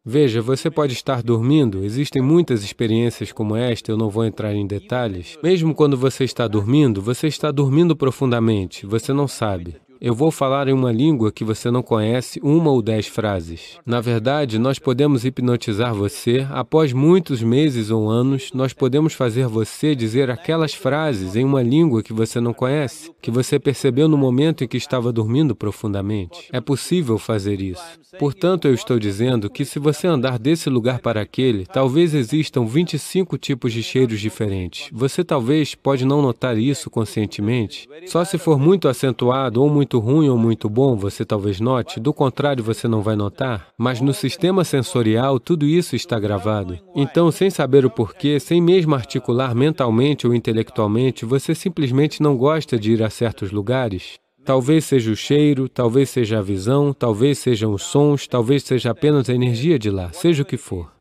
Veja, você pode estar dormindo, existem muitas experiências como esta, eu não vou entrar em detalhes. Mesmo quando você está dormindo profundamente, você não sabe. Eu vou falar em uma língua que você não conhece 1 ou 10 frases. Na verdade, nós podemos hipnotizar você. Após muitos meses ou anos, nós podemos fazer você dizer aquelas frases em uma língua que você não conhece, que você percebeu no momento em que estava dormindo profundamente. É possível fazer isso. Portanto, eu estou dizendo que se você andar desse lugar para aquele, talvez existam 25 tipos de cheiros diferentes. Você talvez pode não notar isso conscientemente. Só se for muito acentuado ou muito ruim ou muito bom, você talvez note, do contrário você não vai notar. Mas no sistema sensorial, tudo isso está gravado. Então, sem saber o porquê, sem mesmo articular mentalmente ou intelectualmente, você simplesmente não gosta de ir a certos lugares. Talvez seja o cheiro, talvez seja a visão, talvez sejam os sons, talvez seja apenas a energia de lá, seja o que for.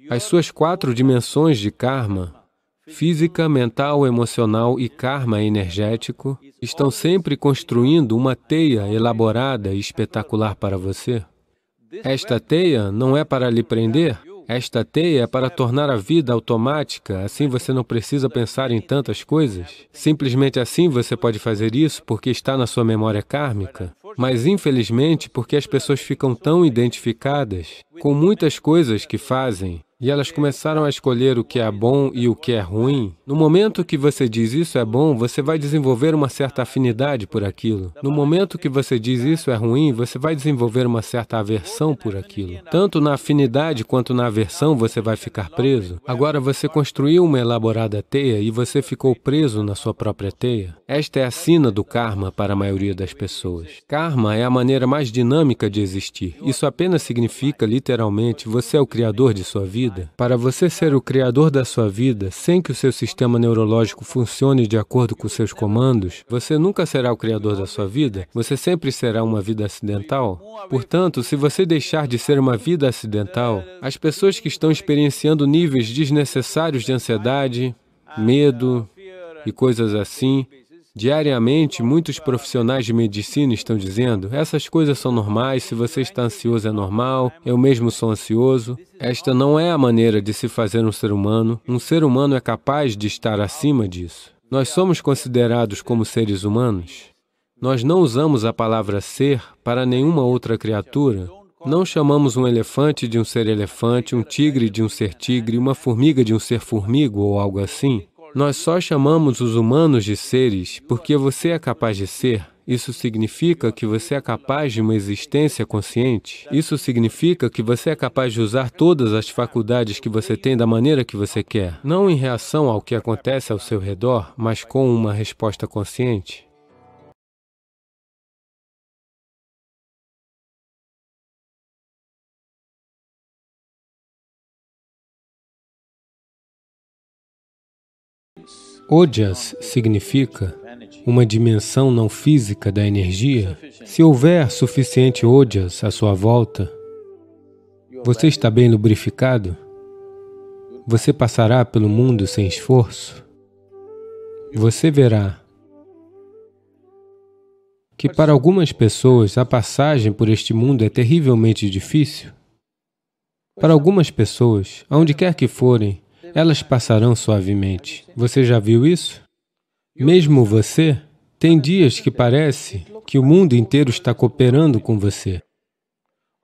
As suas 4 dimensões de karma, física, mental, emocional e karma energético, estão sempre construindo uma teia elaborada e espetacular para você. Esta teia não é para lhe prender, esta teia é para tornar a vida automática, assim você não precisa pensar em tantas coisas. Simplesmente assim você pode fazer isso porque está na sua memória kármica. Mas, infelizmente, porque as pessoas ficam tão identificadas com muitas coisas que fazem, e elas começaram a escolher o que é bom e o que é ruim. No momento que você diz isso é bom, você vai desenvolver uma certa afinidade por aquilo. No momento que você diz isso é ruim, você vai desenvolver uma certa aversão por aquilo. Tanto na afinidade quanto na aversão você vai ficar preso. Agora você construiu uma elaborada teia e você ficou preso na sua própria teia. Esta é a sina do karma para a maioria das pessoas. Karma é a maneira mais dinâmica de existir. Isso apenas significa, literalmente, você é o criador de sua vida. Para você ser o criador da sua vida, sem que o seu sistema neurológico funcione de acordo com seus comandos, você nunca será o criador da sua vida, você sempre será uma vida acidental. Portanto, se você deixar de ser uma vida acidental, as pessoas que estão experienciando níveis desnecessários de ansiedade, medo e coisas assim, diariamente, muitos profissionais de medicina estão dizendo, essas coisas são normais, se você está ansioso é normal, eu mesmo sou ansioso. Esta não é a maneira de se fazer um ser humano. Um ser humano é capaz de estar acima disso. Nós somos considerados como seres humanos. Nós não usamos a palavra ser para nenhuma outra criatura. Não chamamos um elefante de um ser elefante, um tigre de um ser tigre, uma formiga de um ser formigo ou algo assim. Nós só chamamos os humanos de seres porque você é capaz de ser. Isso significa que você é capaz de uma existência consciente. Isso significa que você é capaz de usar todas as faculdades que você tem da maneira que você quer. Não em reação ao que acontece ao seu redor, mas com uma resposta consciente. Ojas significa uma dimensão não física da energia, se houver suficiente ojas à sua volta, você está bem lubrificado, você passará pelo mundo sem esforço, você verá que para algumas pessoas a passagem por este mundo é terrivelmente difícil. Para algumas pessoas, aonde quer que forem, elas passarão suavemente. Você já viu isso? Mesmo você, tem dias que parece que o mundo inteiro está cooperando com você.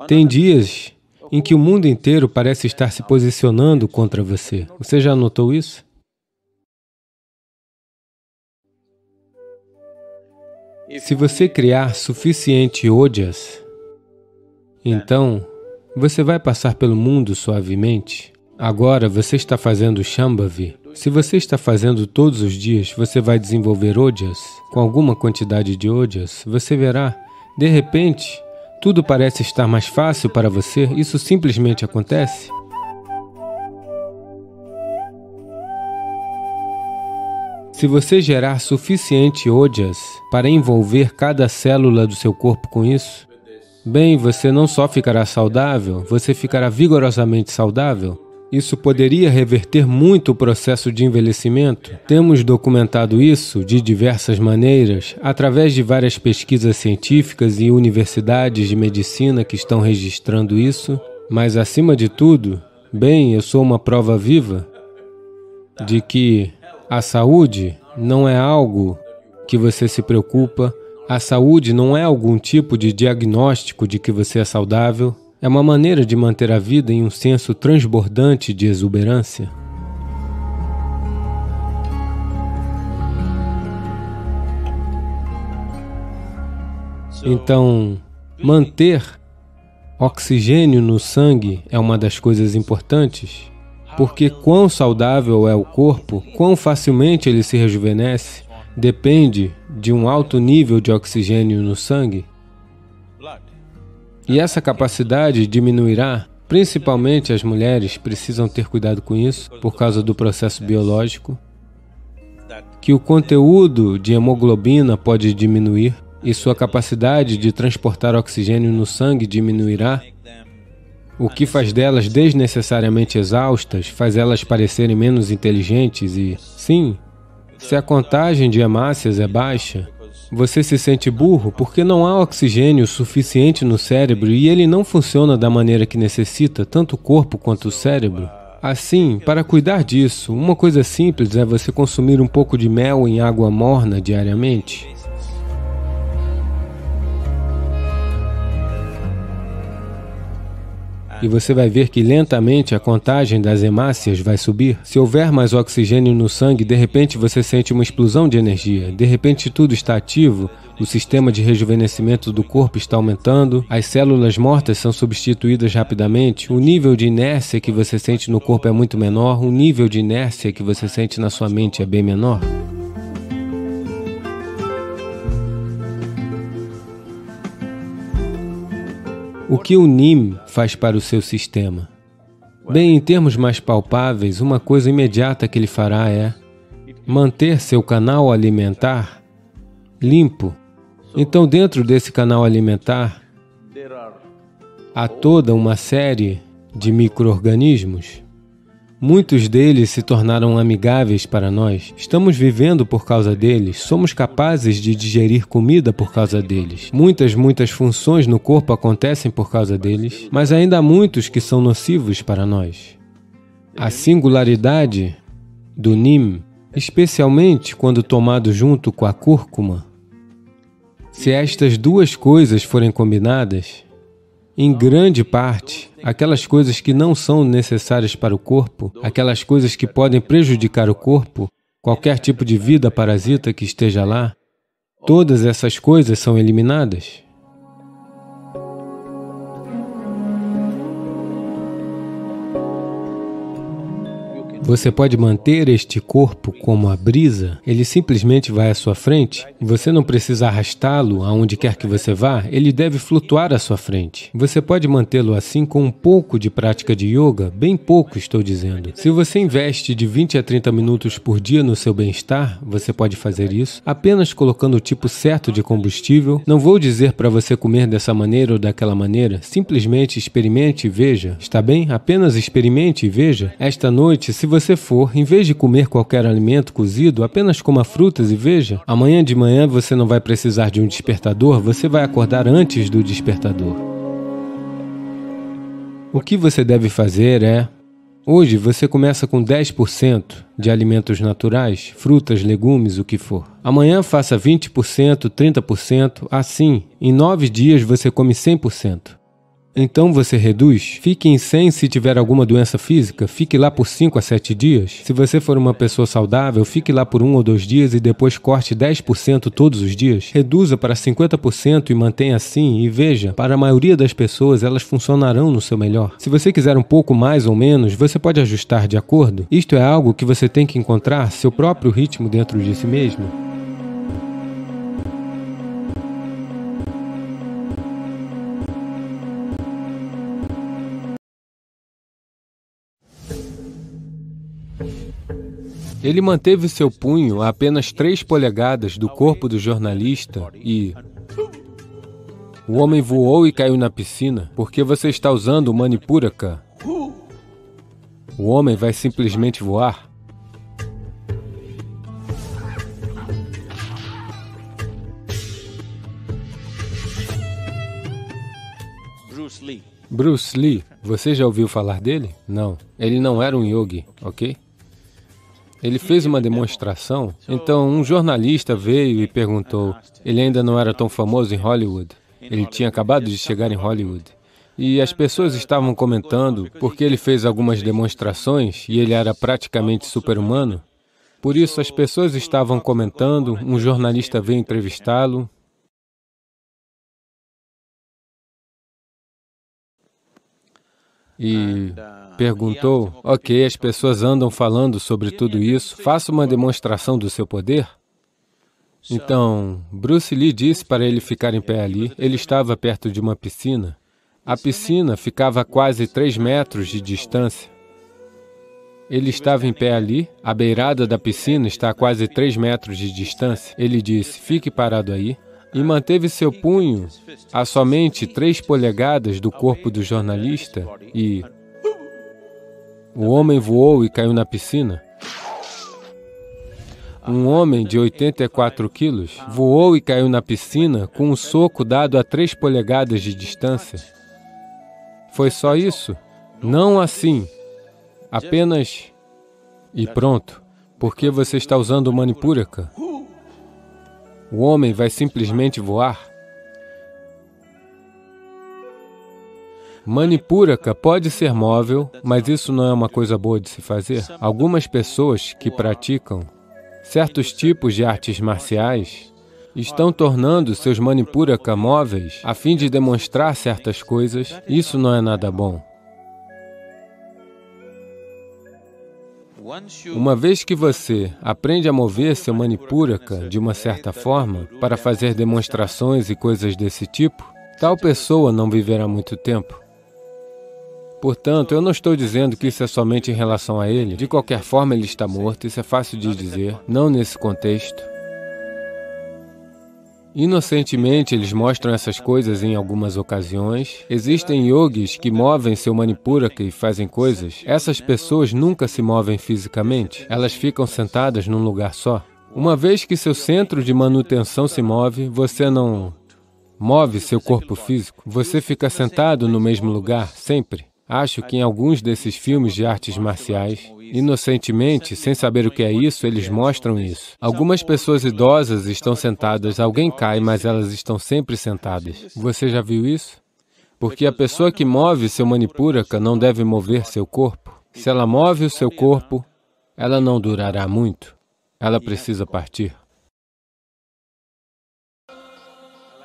Tem dias em que o mundo inteiro parece estar se posicionando contra você. Você já notou isso? Se você criar suficiente ojas, então você vai passar pelo mundo suavemente. Agora você está fazendo Shambhavi. Se você está fazendo todos os dias, você vai desenvolver ojas. Com alguma quantidade de ojas, você verá, de repente, tudo parece estar mais fácil para você. Isso simplesmente acontece. Se você gerar suficiente ojas para envolver cada célula do seu corpo com isso, bem, você não só ficará saudável, você ficará vigorosamente saudável. Isso poderia reverter muito o processo de envelhecimento. Temos documentado isso de diversas maneiras, através de várias pesquisas científicas e universidades de medicina que estão registrando isso, mas acima de tudo, bem, eu sou uma prova viva de que a saúde não é algo que você se preocupa, a saúde não é algum tipo de diagnóstico de que você é saudável, é uma maneira de manter a vida em um senso transbordante de exuberância. Então, manter oxigênio no sangue é uma das coisas importantes. Porque quão saudável é o corpo, quão facilmente ele se rejuvenesce, depende de um alto nível de oxigênio no sangue. E essa capacidade diminuirá, principalmente as mulheres precisam ter cuidado com isso, por causa do processo biológico, que o conteúdo de hemoglobina pode diminuir e sua capacidade de transportar oxigênio no sangue diminuirá, o que faz delas desnecessariamente exaustas, faz elas parecerem menos inteligentes e, sim, se a contagem de hemácias é baixa, você se sente burro porque não há oxigênio suficiente no cérebro e ele não funciona da maneira que necessita, tanto o corpo quanto o cérebro. Assim, para cuidar disso, uma coisa simples é você consumir um pouco de mel em água morna diariamente. E você vai ver que lentamente a contagem das hemácias vai subir. Se houver mais oxigênio no sangue, de repente você sente uma explosão de energia. De repente tudo está ativo, o sistema de rejuvenescimento do corpo está aumentando, as células mortas são substituídas rapidamente, o nível de inércia que você sente no corpo é muito menor, o nível de inércia que você sente na sua mente é bem menor. O que o NIM faz para o seu sistema? Bem, em termos mais palpáveis, uma coisa imediata que ele fará é manter seu canal alimentar limpo. Então, dentro desse canal alimentar, há toda uma série de micro-organismos. Muitos deles se tornaram amigáveis para nós. Estamos vivendo por causa deles. Somos capazes de digerir comida por causa deles. Muitas funções no corpo acontecem por causa deles, mas ainda há muitos que são nocivos para nós. A singularidade do NIM, especialmente quando tomado junto com a cúrcuma, se estas duas coisas forem combinadas, em grande parte, aquelas coisas que não são necessárias para o corpo, aquelas coisas que podem prejudicar o corpo, qualquer tipo de vida parasita que esteja lá, todas essas coisas são eliminadas. Você pode manter este corpo como a brisa, ele simplesmente vai à sua frente, você não precisa arrastá-lo aonde quer que você vá, ele deve flutuar à sua frente. Você pode mantê-lo assim com um pouco de prática de yoga, bem pouco estou dizendo. Se você investe de 20 a 30 minutos por dia no seu bem-estar, você pode fazer isso, apenas colocando o tipo certo de combustível. Não vou dizer para você comer dessa maneira ou daquela maneira, simplesmente experimente e veja, está bem? Apenas experimente e veja. Esta noite, se você for, em vez de comer qualquer alimento cozido, apenas coma frutas e veja. Amanhã de manhã você não vai precisar de um despertador, você vai acordar antes do despertador. O que você deve fazer é... Hoje você começa com 10% de alimentos naturais, frutas, legumes, o que for. Amanhã faça 20%, 30%, assim. Em 9 dias você come 100%. Então você reduz, fique em 100 se tiver alguma doença física, fique lá por 5 a 7 dias. Se você for uma pessoa saudável, fique lá por 1 ou 2 dias e depois corte 10% todos os dias. Reduza para 50% e mantenha assim e veja, para a maioria das pessoas elas funcionarão no seu melhor. Se você quiser um pouco mais ou menos, você pode ajustar de acordo. Isto é algo que você tem que encontrar seu próprio ritmo dentro de si mesmo. Ele manteve seu punho a apenas 3 polegadas do corpo do jornalista e... O homem voou e caiu na piscina porque você está usando o Manipuraka. O homem vai simplesmente voar. Bruce Lee, você já ouviu falar dele? Não, ele não era um yogi, ok? Ele fez uma demonstração, então um jornalista veio e perguntou, ele ainda não era tão famoso em Hollywood, ele tinha acabado de chegar em Hollywood, e as pessoas estavam comentando porque ele fez algumas demonstrações e ele era praticamente super-humano, por isso as pessoas estavam comentando, um jornalista veio entrevistá-lo, e perguntou, ok, as pessoas andam falando sobre tudo isso, faça uma demonstração do seu poder. Então, Bruce Lee disse para ele ficar em pé ali, ele estava perto de uma piscina. A piscina ficava a quase 3 metros de distância. Ele estava em pé ali, a beirada da piscina está a quase 3 metros de distância. Ele disse, fique parado aí. E manteve seu punho a somente 3 polegadas do corpo do jornalista e o homem voou e caiu na piscina. Um homem de 84 quilos voou e caiu na piscina com um soco dado a 3 polegadas de distância. Foi só isso? Não assim. Apenas... E pronto. Porque você está usando o Manipuraka? O homem vai simplesmente voar. Manipuraka pode ser móvel, mas isso não é uma coisa boa de se fazer. Algumas pessoas que praticam certos tipos de artes marciais estão tornando seus Manipuraka móveis a fim de demonstrar certas coisas. Isso não é nada bom. Uma vez que você aprende a mover seu Manipuraka de uma certa forma para fazer demonstrações e coisas desse tipo, tal pessoa não viverá muito tempo. Portanto, eu não estou dizendo que isso é somente em relação a ele. De qualquer forma, ele está morto, isso é fácil de dizer, não nesse contexto. Inocentemente, eles mostram essas coisas em algumas ocasiões. Existem yogis que movem seu Manipuraka e fazem coisas. Essas pessoas nunca se movem fisicamente. Elas ficam sentadas num lugar só. Uma vez que seu centro de manutenção se move, você não move seu corpo físico. Você fica sentado no mesmo lugar, sempre. Acho que em alguns desses filmes de artes marciais, inocentemente, sem saber o que é isso, eles mostram isso. Algumas pessoas idosas estão sentadas, alguém cai, mas elas estão sempre sentadas. Você já viu isso? Porque a pessoa que move seu Manipuraka não deve mover seu corpo. Se ela move o seu corpo, ela não durará muito. Ela precisa partir.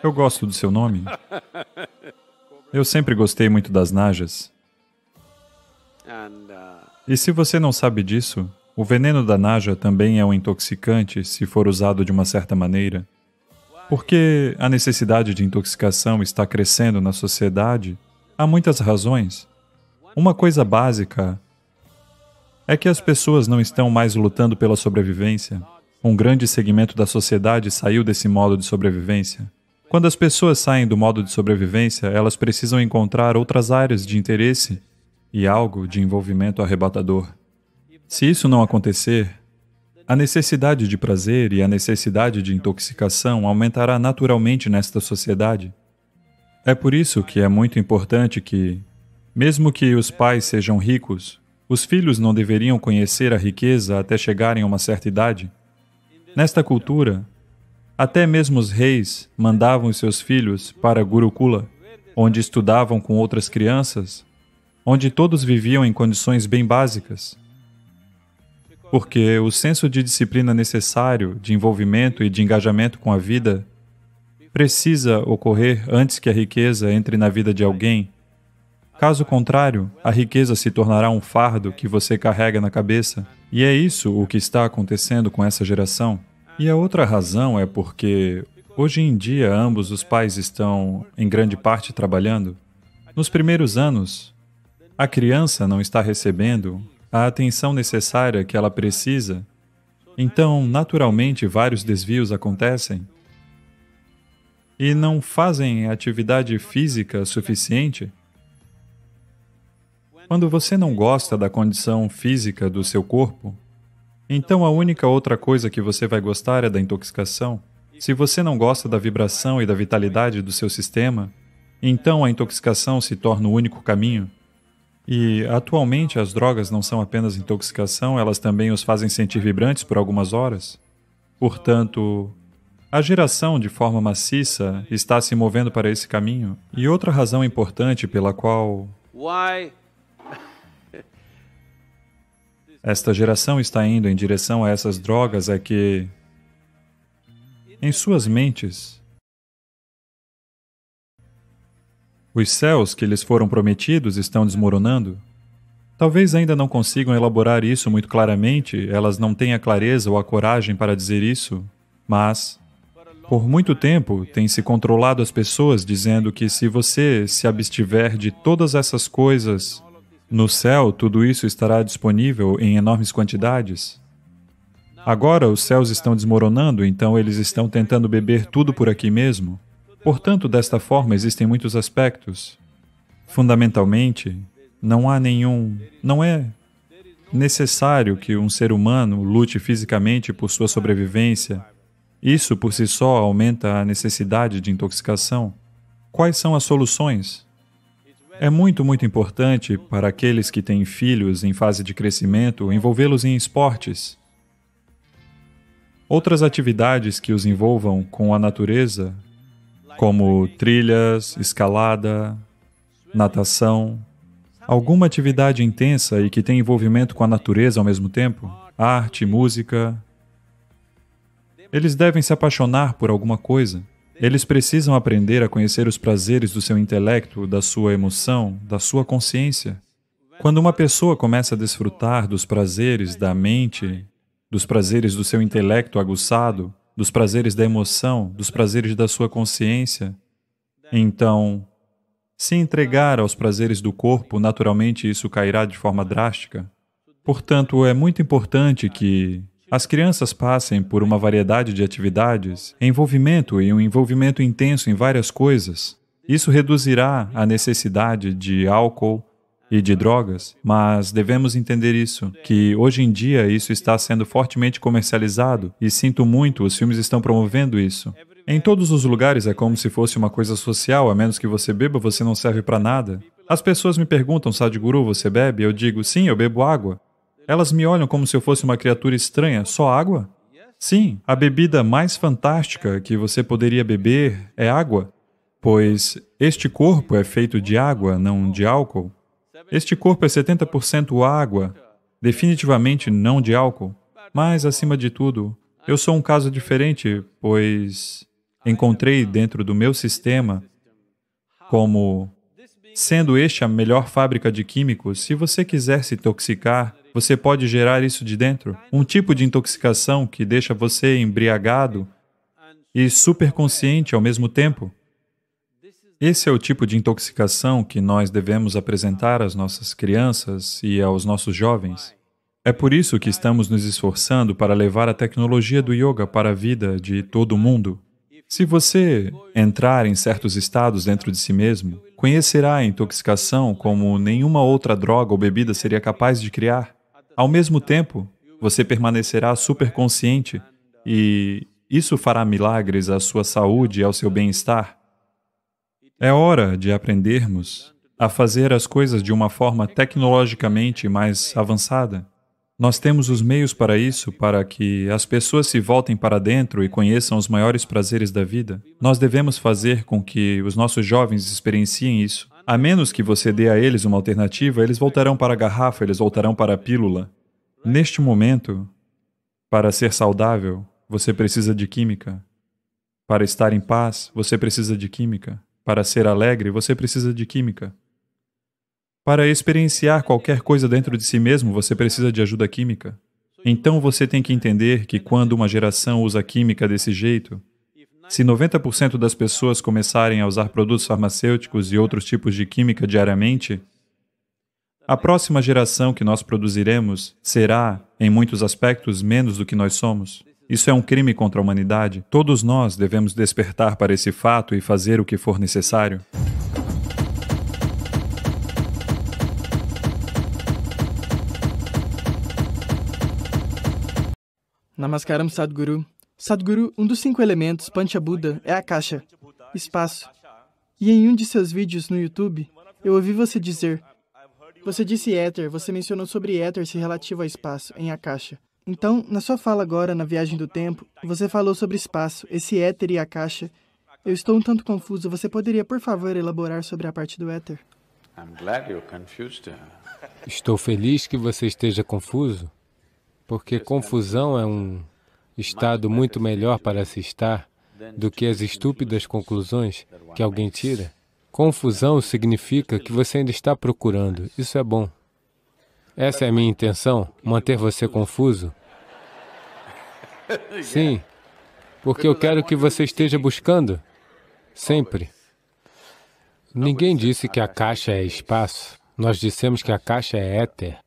Eu gosto do seu nome. Eu sempre gostei muito das najas. E se você não sabe disso, o veneno da naja também é um intoxicante se for usado de uma certa maneira. Por que a necessidade de intoxicação está crescendo na sociedade? Há muitas razões. Uma coisa básica é que as pessoas não estão mais lutando pela sobrevivência. Um grande segmento da sociedade saiu desse modo de sobrevivência. Quando as pessoas saem do modo de sobrevivência, elas precisam encontrar outras áreas de interesse e algo de envolvimento arrebatador. Se isso não acontecer, a necessidade de prazer e a necessidade de intoxicação aumentará naturalmente nesta sociedade. É por isso que é muito importante que, mesmo que os pais sejam ricos, os filhos não deveriam conhecer a riqueza até chegarem a uma certa idade. Nesta cultura, até mesmo os reis mandavam os seus filhos para Gurukula, onde estudavam com outras crianças, onde todos viviam em condições bem básicas. Porque o senso de disciplina necessário, de envolvimento e de engajamento com a vida, precisa ocorrer antes que a riqueza entre na vida de alguém. Caso contrário, a riqueza se tornará um fardo que você carrega na cabeça. E é isso o que está acontecendo com essa geração. E a outra razão é porque, hoje em dia, ambos os pais estão, em grande parte, trabalhando. Nos primeiros anos, a criança não está recebendo a atenção necessária que ela precisa, então, naturalmente, vários desvios acontecem e não fazem atividade física suficiente. Quando você não gosta da condição física do seu corpo, então a única outra coisa que você vai gostar é da intoxicação. Se você não gosta da vibração e da vitalidade do seu sistema, então a intoxicação se torna o único caminho. E, atualmente, as drogas não são apenas intoxicação, elas também os fazem sentir vibrantes por algumas horas. Portanto, a geração, de forma maciça, está se movendo para esse caminho. E outra razão importante pela qual esta geração está indo em direção a essas drogas é que, em suas mentes, os céus que lhes foram prometidos estão desmoronando. Talvez ainda não consigam elaborar isso muito claramente, elas não têm a clareza ou a coragem para dizer isso, mas, por muito tempo, tem se controlado as pessoas dizendo que se você se abstiver de todas essas coisas, no céu tudo isso estará disponível em enormes quantidades. Agora os céus estão desmoronando, então eles estão tentando beber tudo por aqui mesmo. Portanto, desta forma, existem muitos aspectos. Fundamentalmente, não é necessário que um ser humano lute fisicamente por sua sobrevivência. Isso, por si só, aumenta a necessidade de intoxicação. Quais são as soluções? É muito importante para aqueles que têm filhos em fase de crescimento envolvê-los em esportes. Outras atividades que os envolvam com a natureza, como trilhas, escalada, natação, alguma atividade intensa e que tem envolvimento com a natureza ao mesmo tempo, arte, música. Eles devem se apaixonar por alguma coisa. Eles precisam aprender a conhecer os prazeres do seu intelecto, da sua emoção, da sua consciência. Quando uma pessoa começa a desfrutar dos prazeres da mente, dos prazeres do seu intelecto aguçado, dos prazeres da emoção, dos prazeres da sua consciência, então, se entregar aos prazeres do corpo, naturalmente isso cairá de forma drástica. Portanto, é muito importante que as crianças passem por uma variedade de atividades, envolvimento e um envolvimento intenso em várias coisas. Isso reduzirá a necessidade de álcool e de drogas, mas devemos entender isso, que hoje em dia isso está sendo fortemente comercializado e sinto muito, os filmes estão promovendo isso. Em todos os lugares é como se fosse uma coisa social, a menos que você beba, você não serve para nada. As pessoas me perguntam, Sadhguru, você bebe? Eu digo, sim, eu bebo água. Elas me olham como se eu fosse uma criatura estranha, só água? Sim, a bebida mais fantástica que você poderia beber é água, pois este corpo é feito de água, não de álcool. Este corpo é 70% água, definitivamente não de álcool. Mas, acima de tudo, eu sou um caso diferente, pois encontrei dentro do meu sistema como Sendo este a melhor fábrica de químicos, se você quiser se intoxicar, você pode gerar isso de dentro. Um tipo de intoxicação que deixa você embriagado e superconsciente ao mesmo tempo. Esse é o tipo de intoxicação que nós devemos apresentar às nossas crianças e aos nossos jovens. É por isso que estamos nos esforçando para levar a tecnologia do yoga para a vida de todo mundo. Se você entrar em certos estados dentro de si mesmo, conhecerá a intoxicação como nenhuma outra droga ou bebida seria capaz de criar. Ao mesmo tempo, você permanecerá superconsciente e isso fará milagres à sua saúde e ao seu bem-estar. É hora de aprendermos a fazer as coisas de uma forma tecnologicamente mais avançada. Nós temos os meios para isso, para que as pessoas se voltem para dentro e conheçam os maiores prazeres da vida. Nós devemos fazer com que os nossos jovens experienciem isso. A menos que você dê a eles uma alternativa, eles voltarão para a garrafa, eles voltarão para a pílula. Neste momento, para ser saudável, você precisa de química. Para estar em paz, você precisa de química. Para ser alegre, você precisa de química. Para experienciar qualquer coisa dentro de si mesmo, você precisa de ajuda química. Então você tem que entender que quando uma geração usa química desse jeito, se 90% das pessoas começarem a usar produtos farmacêuticos e outros tipos de química diariamente, a próxima geração que nós produziremos será, em muitos aspectos, menos do que nós somos. Isso é um crime contra a humanidade. Todos nós devemos despertar para esse fato e fazer o que for necessário. Namaskaram, Sadhguru. Sadhguru, um dos 5 elementos, Panchabhuta, é Akasha, espaço. E em um de seus vídeos no YouTube, eu ouvi você dizer... Você disse éter, você mencionou sobre éter se relativo ao espaço, em Akasha. Então, na sua fala agora, na Viagem do Tempo, você falou sobre espaço, esse éter e Akasha. Eu estou um tanto confuso. Você poderia, por favor, elaborar sobre a parte do éter? Estou feliz que você esteja confuso, porque confusão é um estado muito melhor para se estar do que as estúpidas conclusões que alguém tira. Confusão significa que você ainda está procurando. Isso é bom. Essa é a minha intenção, manter você confuso. Sim, porque eu quero que você esteja buscando, sempre. Ninguém disse que a caixa é espaço. Nós dissemos que a caixa é éter.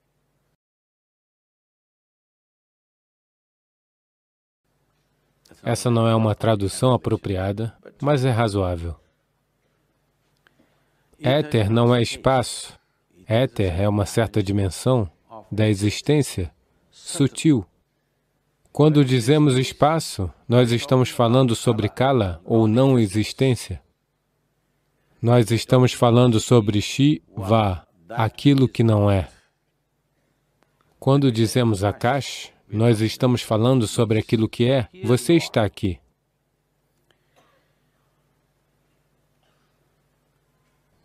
Essa não é uma tradução apropriada, mas é razoável. Éter não é espaço. Éter é uma certa dimensão da existência sutil. Quando dizemos espaço, nós estamos falando sobre kala ou não existência. Nós estamos falando sobre Shiva, aquilo que não é. Quando dizemos Akash, nós estamos falando sobre aquilo que é. Você está aqui.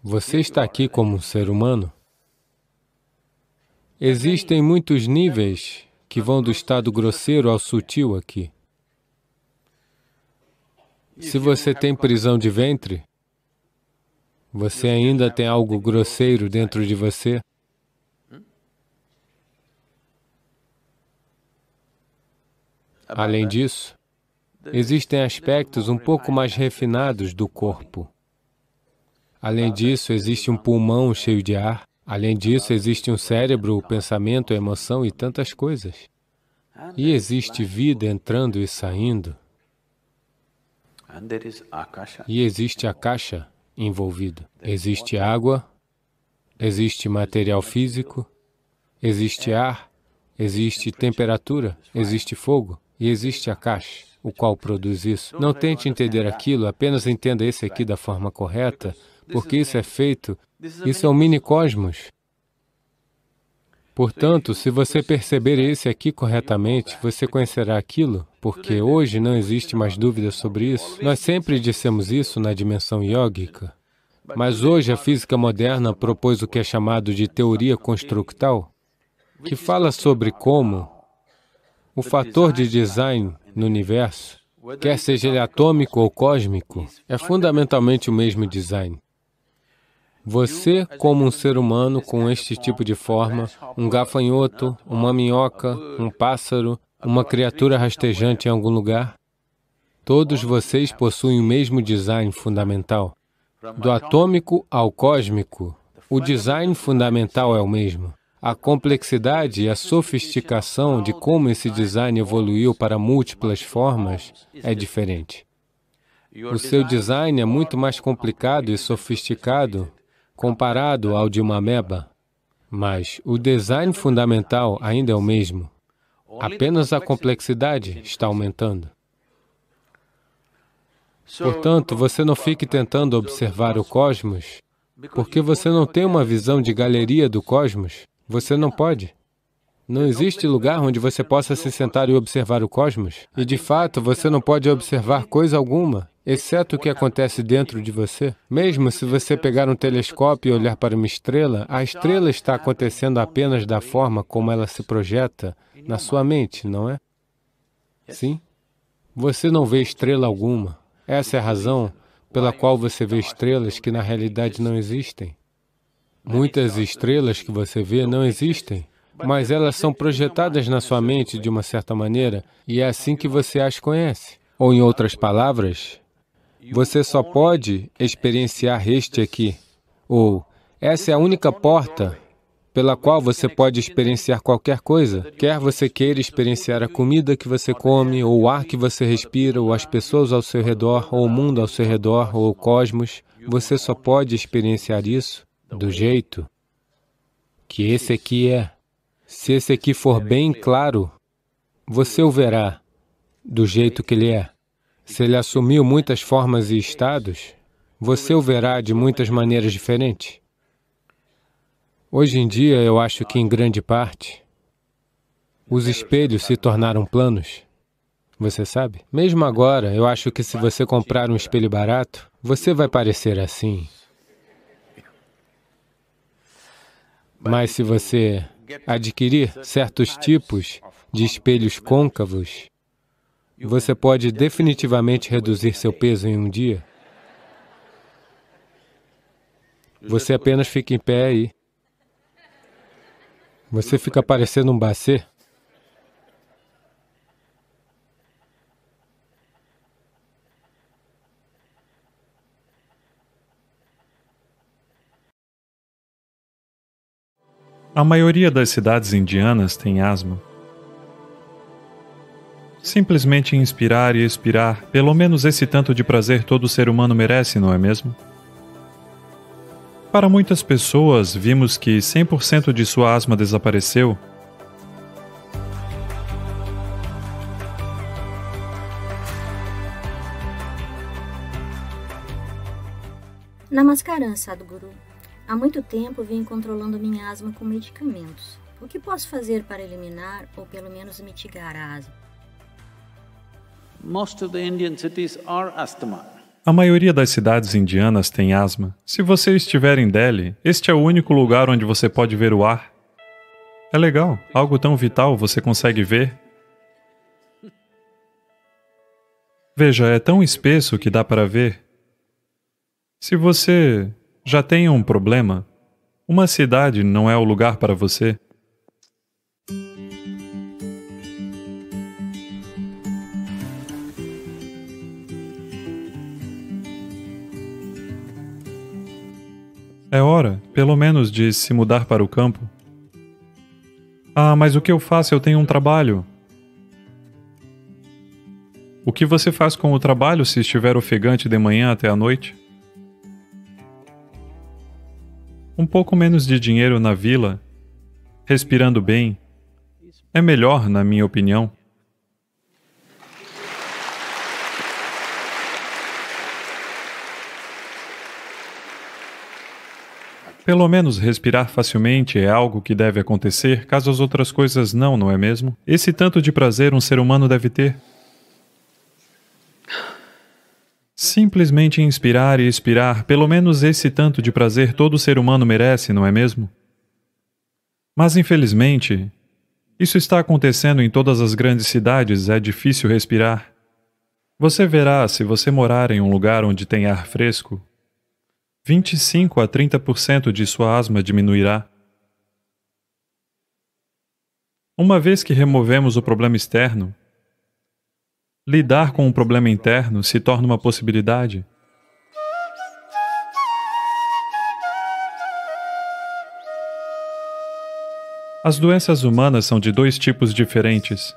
Você está aqui como um ser humano. Existem muitos níveis que vão do estado grosseiro ao sutil aqui. Se você tem prisão de ventre, você ainda tem algo grosseiro dentro de você. Além disso, existem aspectos um pouco mais refinados do corpo. Além disso, existe um pulmão cheio de ar. Além disso, existe um cérebro, o pensamento, a emoção e tantas coisas. E existe vida entrando e saindo. E existe Akasha envolvido. Existe água, existe material físico, existe ar, existe temperatura, existe fogo e existe Akasha, o qual produz isso. Não tente entender aquilo, apenas entenda esse aqui da forma correta, porque isso é feito, isso é um mini-cosmos. Portanto, se você perceber esse aqui corretamente, você conhecerá aquilo, porque hoje não existe mais dúvida sobre isso. Nós sempre dissemos isso na dimensão yógica, mas hoje a física moderna propôs o que é chamado de teoria constructal, que fala sobre como o fator de design no universo, quer seja ele atômico ou cósmico, é fundamentalmente o mesmo design. Você, como um ser humano com este tipo de forma, um gafanhoto, uma minhoca, um pássaro, uma criatura rastejante em algum lugar, todos vocês possuem o mesmo design fundamental. Do atômico ao cósmico, o design fundamental é o mesmo. A complexidade e a sofisticação de como esse design evoluiu para múltiplas formas é diferente. O seu design é muito mais complicado e sofisticado comparado ao de uma ameba, mas o design fundamental ainda é o mesmo. Apenas a complexidade está aumentando. Portanto, você não fique tentando observar o cosmos, porque você não tem uma visão de galeria do cosmos. Você não pode. Não existe lugar onde você possa se sentar e observar o cosmos. E, de fato, você não pode observar coisa alguma, exceto o que acontece dentro de você. Mesmo se você pegar um telescópio e olhar para uma estrela, a estrela está acontecendo apenas da forma como ela se projeta na sua mente, não é? Sim? Você não vê estrela alguma. Essa é a razão pela qual você vê estrelas que na realidade não existem. Muitas estrelas que você vê não existem, mas elas são projetadas na sua mente de uma certa maneira, e é assim que você as conhece. Ou, em outras palavras, você só pode experienciar este aqui, ou essa é a única porta pela qual você pode experienciar qualquer coisa, quer você queira experienciar a comida que você come, ou o ar que você respira, ou as pessoas ao seu redor, ou o mundo ao seu redor, ou o cosmos, você só pode experienciar isso do jeito que esse aqui é. Se esse aqui for bem claro, você o verá do jeito que ele é. Se ele assumiu muitas formas e estados, você o verá de muitas maneiras diferentes. Hoje em dia, eu acho que, em grande parte, os espelhos se tornaram planos. Você sabe? Mesmo agora, eu acho que se você comprar um espelho barato, você vai parecer assim. Mas se você adquirir certos tipos de espelhos côncavos, você pode definitivamente reduzir seu peso em um dia. Você apenas fica em pé aí. Você fica parecendo um bacê. A maioria das cidades indianas tem asma. Simplesmente inspirar e expirar, pelo menos esse tanto de prazer todo ser humano merece, não é mesmo? Para muitas pessoas, vimos que 100% de sua asma desapareceu. Namaskaram, Sadhguru. Há muito tempo venho controlando minha asma com medicamentos. O que posso fazer para eliminar ou pelo menos mitigar a asma? Most of the Indian cities are asthma. A maioria das cidades indianas tem asma. Se você estiver em Delhi, este é o único lugar onde você pode ver o ar. É legal, algo tão vital você consegue ver. Veja, é tão espesso que dá para ver. Se você já tem um problema, uma cidade não é o lugar para você. É hora, pelo menos, de se mudar para o campo. Ah, mas o que eu faço? Eu tenho um trabalho. O que você faz com o trabalho se estiver ofegante de manhã até a noite? Um pouco menos de dinheiro na vila, respirando bem, é melhor, na minha opinião. Pelo menos respirar facilmente é algo que deve acontecer, caso as outras coisas não é mesmo? Esse tanto de prazer um ser humano deve ter. Simplesmente inspirar e expirar, pelo menos esse tanto de prazer todo ser humano merece, não é mesmo? Mas infelizmente, isso está acontecendo em todas as grandes cidades, é difícil respirar. Você verá, se você morar em um lugar onde tem ar fresco, 25 a 30% de sua asma diminuirá. Uma vez que removemos o problema externo, lidar com o problema interno se torna uma possibilidade. As doenças humanas são de dois tipos diferentes.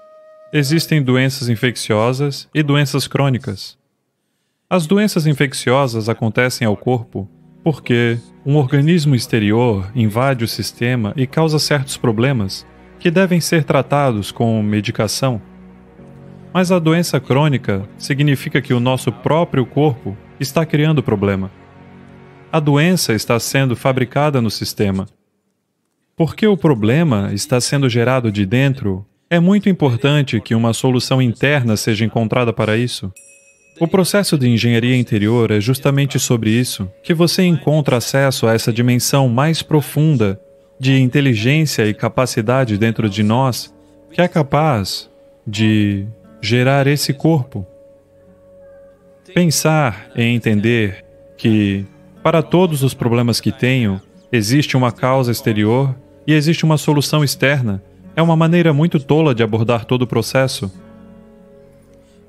Existem doenças infecciosas e doenças crônicas. As doenças infecciosas acontecem ao corpo porque um organismo exterior invade o sistema e causa certos problemas que devem ser tratados com medicação. Mas a doença crônica significa que o nosso próprio corpo está criando problema. A doença está sendo fabricada no sistema. Porque o problema está sendo gerado de dentro, é muito importante que uma solução interna seja encontrada para isso. O processo de engenharia interior é justamente sobre isso, que você encontra acesso a essa dimensão mais profunda de inteligência e capacidade dentro de nós, que é capaz de gerar esse corpo. Pensar e entender que, para todos os problemas que tenho, existe uma causa exterior e existe uma solução externa, é uma maneira muito tola de abordar todo o processo.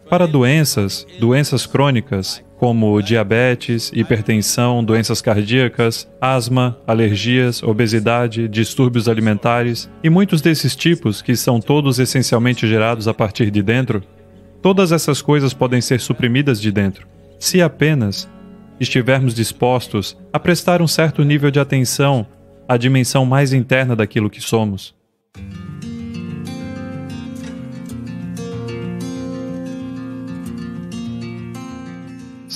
Para doenças crônicas, como diabetes, hipertensão, doenças cardíacas, asma, alergias, obesidade, distúrbios alimentares e muitos desses tipos que são todos essencialmente gerados a partir de dentro, todas essas coisas podem ser suprimidas de dentro, se apenas estivermos dispostos a prestar um certo nível de atenção à dimensão mais interna daquilo que somos.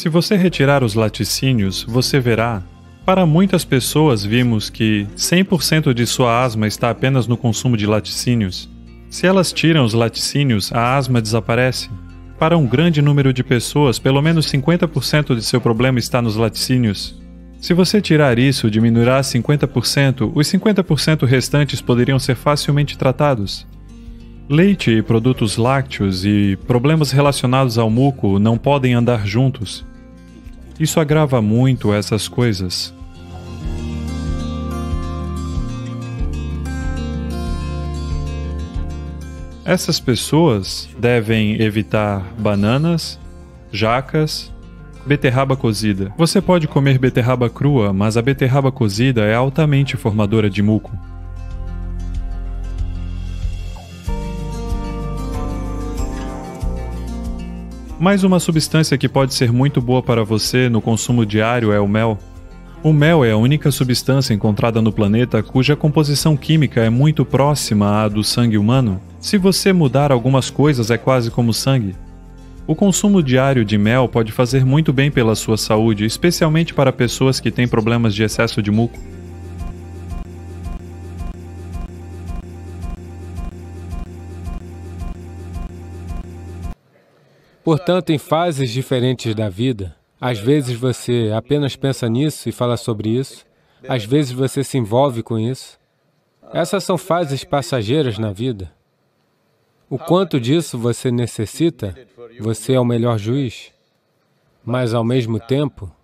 Se você retirar os laticínios, você verá. Para muitas pessoas vimos que 100% de sua asma está apenas no consumo de laticínios. Se elas tiram os laticínios, a asma desaparece. Para um grande número de pessoas, pelo menos 50% de seu problema está nos laticínios. Se você tirar isso, diminuirá 50%, os 50% restantes poderiam ser facilmente tratados. Leite e produtos lácteos e problemas relacionados ao muco não podem andar juntos. Isso agrava muito essas coisas. Essas pessoas devem evitar bananas, jacas, beterraba cozida. Você pode comer beterraba crua, mas a beterraba cozida é altamente formadora de muco. Mais uma substância que pode ser muito boa para você no consumo diário é o mel. O mel é a única substância encontrada no planeta cuja composição química é muito próxima à do sangue humano. Se você mudar algumas coisas, é quase como sangue. O consumo diário de mel pode fazer muito bem pela sua saúde, especialmente para pessoas que têm problemas de excesso de muco. Portanto, em fases diferentes da vida, às vezes você apenas pensa nisso e fala sobre isso, às vezes você se envolve com isso. Essas são fases passageiras na vida. O quanto disso você necessita, você é o melhor juiz, mas ao mesmo tempo,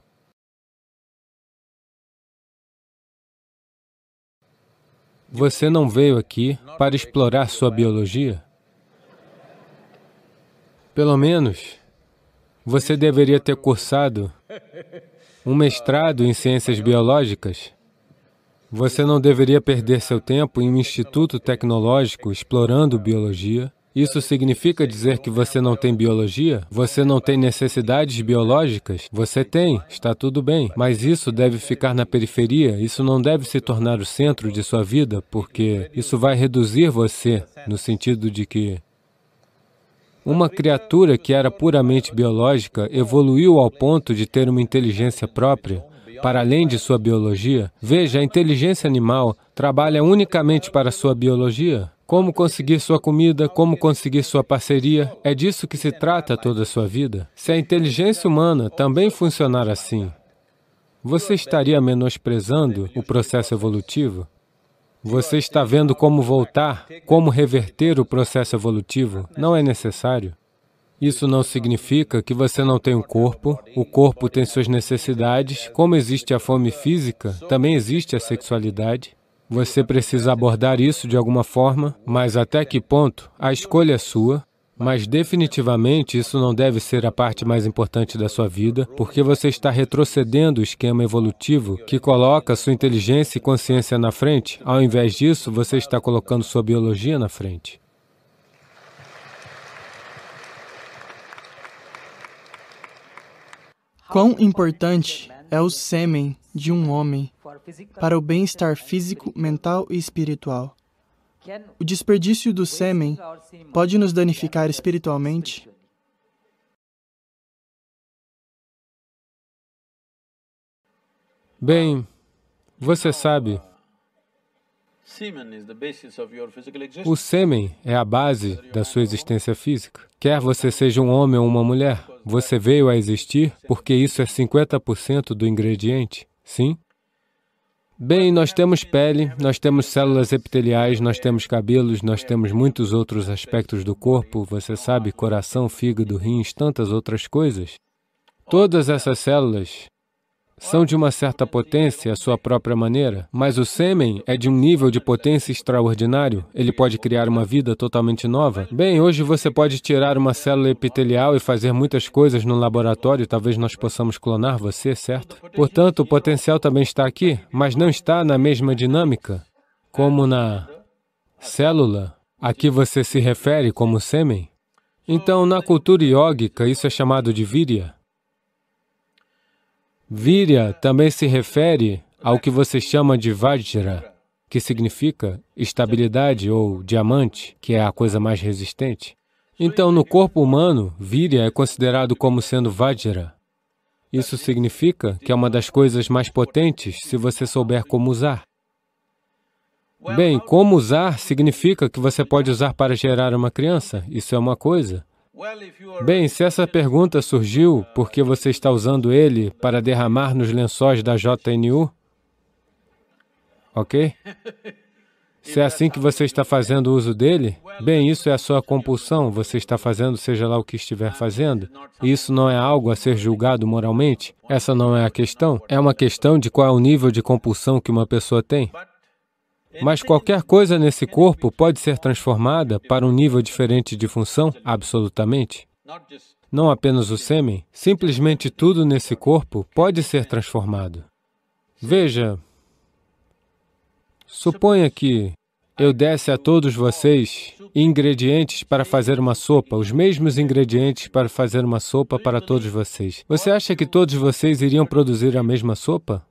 você não veio aqui para explorar sua biologia. Pelo menos, você deveria ter cursado um mestrado em ciências biológicas. Você não deveria perder seu tempo em um instituto tecnológico explorando biologia. Isso significa dizer que você não tem biologia? Você não tem necessidades biológicas? Você tem, está tudo bem. Mas isso deve ficar na periferia, isso não deve se tornar o centro de sua vida, porque isso vai reduzir você, no sentido de que uma criatura que era puramente biológica evoluiu ao ponto de ter uma inteligência própria, para além de sua biologia. Veja, a inteligência animal trabalha unicamente para sua biologia. Como conseguir sua comida, como conseguir sua parceria, é disso que se trata toda a sua vida. Se a inteligência humana também funcionar assim, você estaria menosprezando o processo evolutivo? Você está vendo como voltar, como reverter o processo evolutivo? Não é necessário. Isso não significa que você não tem um corpo, o corpo tem suas necessidades, como existe a fome física, também existe a sexualidade. Você precisa abordar isso de alguma forma, mas até que ponto? A escolha é sua, mas definitivamente isso não deve ser a parte mais importante da sua vida, porque você está retrocedendo o esquema evolutivo que coloca sua inteligência e consciência na frente. Ao invés disso, você está colocando sua biologia na frente. Quão importante é o sêmen de um homem para o bem-estar físico, mental e espiritual? O desperdício do sêmen pode nos danificar espiritualmente? Bem, você sabe, o sêmen é a base da sua existência física. Quer você seja um homem ou uma mulher, você veio a existir porque isso é 50% do ingrediente, sim? Bem, nós temos pele, nós temos células epiteliais, nós temos cabelos, nós temos muitos outros aspectos do corpo, você sabe, coração, fígado, rins, tantas outras coisas. Todas essas células são de uma certa potência à sua própria maneira, mas o sêmen é de um nível de potência extraordinário. Ele pode criar uma vida totalmente nova. Bem, hoje você pode tirar uma célula epitelial e fazer muitas coisas no laboratório, talvez nós possamos clonar você, certo? Portanto, o potencial também está aqui, mas não está na mesma dinâmica como na célula a que você se refere como sêmen. Então, na cultura iógica, isso é chamado de virya. Virya também se refere ao que você chama de Vajra, que significa estabilidade ou diamante, que é a coisa mais resistente. Então, no corpo humano, Virya é considerado como sendo Vajra. Isso significa que é uma das coisas mais potentes se você souber como usar. Bem, como usar significa que você pode usar para gerar uma criança, isso é uma coisa. Bem, se essa pergunta surgiu porque você está usando ele para derramar nos lençóis da JNU, ok? Se é assim que você está fazendo uso dele, bem, isso é a sua compulsão, você está fazendo seja lá o que estiver fazendo. Isso não é algo a ser julgado moralmente, essa não é a questão. É uma questão de qual é o nível de compulsão que uma pessoa tem. Mas qualquer coisa nesse corpo pode ser transformada para um nível diferente de função, absolutamente. Não apenas o sêmen, simplesmente tudo nesse corpo pode ser transformado. Veja, suponha que eu desse a todos vocês ingredientes para fazer uma sopa, os mesmos ingredientes para fazer uma sopa para todos vocês. Você acha que todos vocês iriam produzir a mesma sopa?